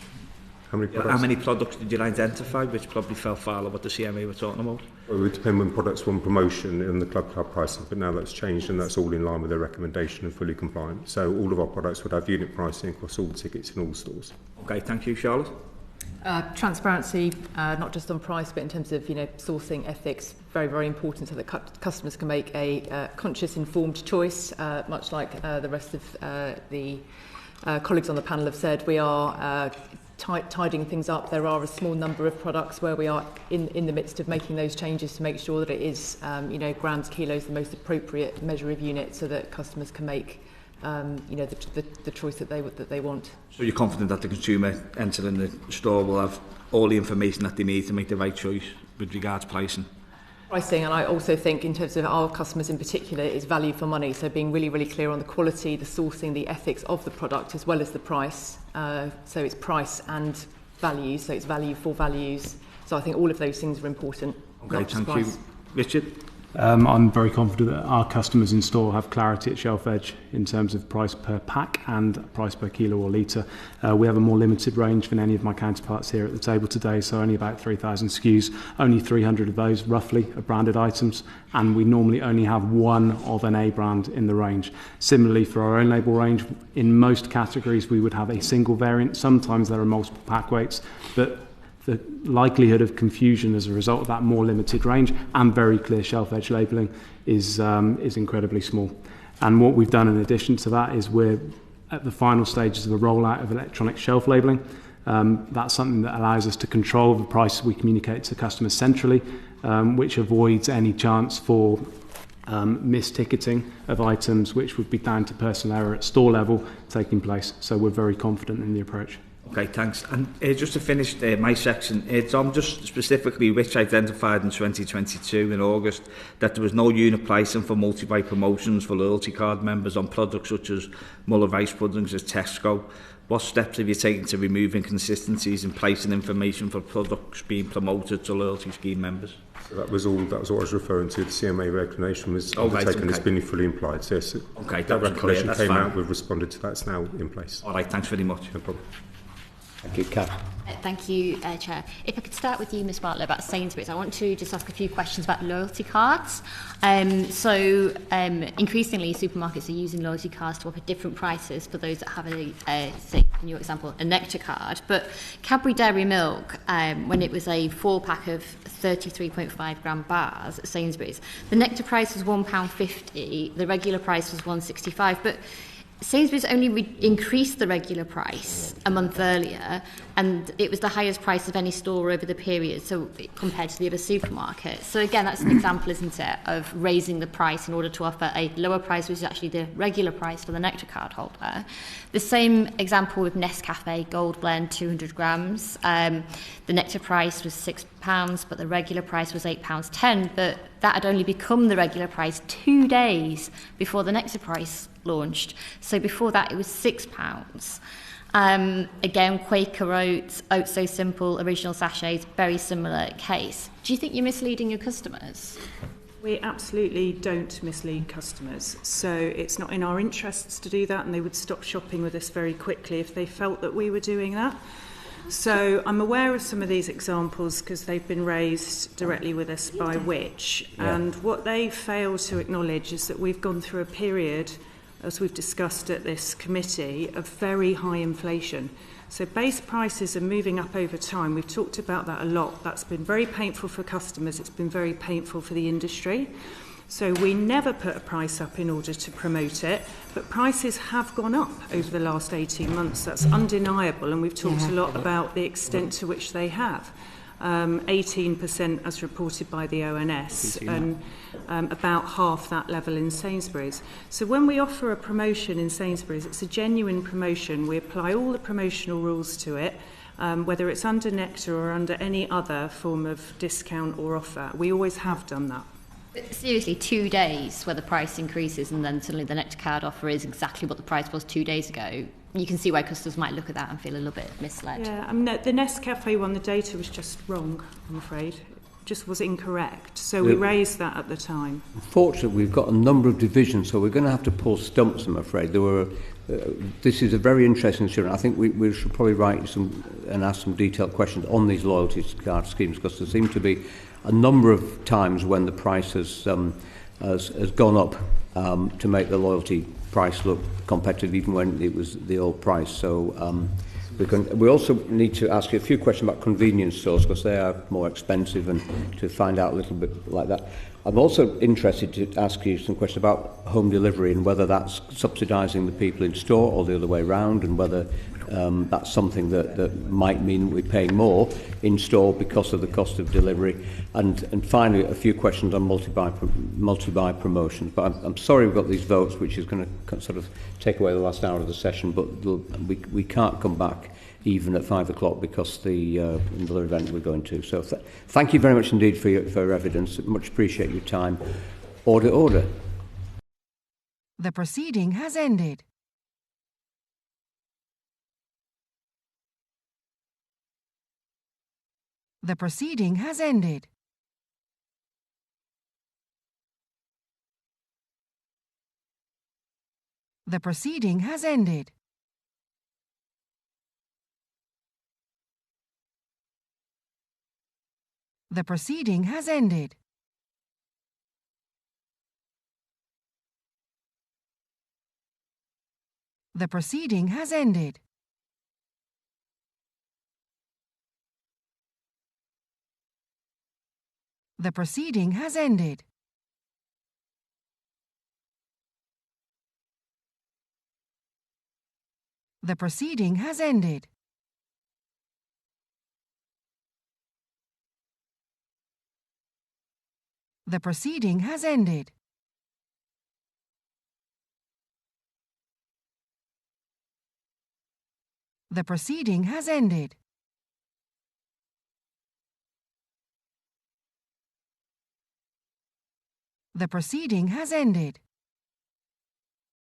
How many products did you identify which probably fell foul of what the CMA were talking about? Well, it would depend when products were on promotion and the club card pricing, but now that's changed and that's all in line with their recommendation and fully compliant. So all of our products would have unit pricing across all the tickets in all stores. Okay, thank you, Charlotte. Transparency, not just on price, but in terms of sourcing ethics, very, very important so that customers can make a conscious, informed choice, much like the rest of the colleagues on the panel have said. We are tidying things up. There are a small number of products where we are in the midst of making those changes to make sure that it is, grams, kilos, the most appropriate measure of unit, so that customers can make, the choice that they want. So you're confident that the consumer entering the store will have all the information that they need to make the right choice with regards to pricing? Pricing, and I also think in terms of our customers in particular, is value for money. So being really, really clear on the quality, the sourcing, the ethics of the product, as well as the price. So it's price and value, so it's value for values. So I think all of those things are important. Okay, thank you. Richard? I'm very confident that our customers in store have clarity at shelf edge in terms of price per pack and price per kilo or litre. We have a more limited range than any of my counterparts here at the table today, so only about 3,000 SKUs. Only 300 of those, roughly, are branded items, and we normally only have one of an A brand in the range. Similarly, for our own label range, in most categories we would have a single variant. Sometimes there are multiple pack weights, but the likelihood of confusion as a result of that more limited range and very clear shelf edge labelling is incredibly small. And what we've done in addition to that is we're at the final stages of a rollout of electronic shelf labelling. That's something that allows us to control the price we communicate to customers centrally, which avoids any chance for misticketing of items, which would be down to personal error at store level taking place. So we're very confident in the approach. Okay, thanks. And just to finish my section, Tom, just specifically, which identified in 2022 in August that there was no unit pricing for multi-buy promotions for loyalty card members on products such as Muller rice puddings at Tesco. What steps have you taken to remove inconsistencies in pricing information for products being promoted to loyalty scheme members? So that was what I was referring to. The CMA regulation was undertaken, it's been fully implied. So yes, okay, that regulation came out, we've responded to that, it's now in place. All right, thanks very much. No problem. Thank you, Kat. Thank you, Chair. If I could start with you, Ms Bartlett, about Sainsbury's. I want to just ask a few questions about loyalty cards. Increasingly, supermarkets are using loyalty cards to offer different prices for those that have say, in your example, a nectar card. But Cadbury Dairy Milk, when it was a 4-pack of 33.5 gram bars at Sainsbury's, the nectar price was £1.50, the regular price was £1.65. But Sainsbury's only increased the regular price a month earlier, and it was the highest price of any store over the period, so compared to the other supermarkets. So again, that's an example, isn't it, of raising the price in order to offer a lower price, which is actually the regular price for the Nectar card holder. The same example with Nescafe Gold Blend 200 grams. The Nectar price was £6, but the regular price was £8.10, but that had only become the regular price 2 days before the Nectar price launched. So before that, it was £6. Again, Quaker Oats, Oats So Simple, original sachets, very similar case. Do you think you're misleading your customers? We absolutely don't mislead customers. So it's not in our interests to do that, and they would stop shopping with us very quickly if they felt that we were doing that. So I'm aware of some of these examples because they've been raised directly with us by Which. Yeah. And what they fail to acknowledge is that we've gone through a period, as we've discussed at this committee, of very high inflation. So base prices are moving up over time. We've talked about that a lot. That's been very painful for customers. It's been very painful for the industry. So we never put a price up in order to promote it, but prices have gone up over the last 18 months. That's undeniable, and we've talked a lot about the extent to which they have. 18% as reported by the ONS, and about half that level in Sainsbury's. So when we offer a promotion in Sainsbury's, it's a genuine promotion. We apply all the promotional rules to it, whether it's under Nectar or under any other form of discount or offer. We always have done that. But seriously, 2 days where the price increases and then suddenly the Nectar card offer is exactly what the price was 2 days ago. You can see why customers might look at that and feel a little bit misled. Yeah, I mean, the Nescafe one, the data was just wrong, I'm afraid. It just was incorrect. So we raised that at the time. Unfortunately, we've got a number of divisions, so we're going to have to pull stumps, I'm afraid. This is a very interesting issue, and I think we should probably write some and ask some detailed questions on these loyalty card schemes, because there seem to be a number of times when the price has gone up to make the loyalty price look competitive, even when it was the old price. So we also need to ask you a few questions about convenience stores, because they are more expensive, and to find out a little bit like that. I'm also interested to ask you some questions about home delivery and whether that's subsidising the people in store or the other way round, and whether that's something that might mean we're paying more in store because of the cost of delivery. And finally, a few questions on multi-buy promotions. But I'm sorry we've got these votes, which is going to sort of take away the last hour of the session, but we can't come back even at 5 o'clock because the another event we're going to. So thank you very much indeed for your evidence. Much appreciate your time. Order. The proceeding has ended. The proceeding has ended. The proceeding has ended. The proceeding has ended. The proceeding has ended. The proceeding has ended. The proceeding has ended. The proceeding has ended. The proceeding has ended. The proceeding has ended.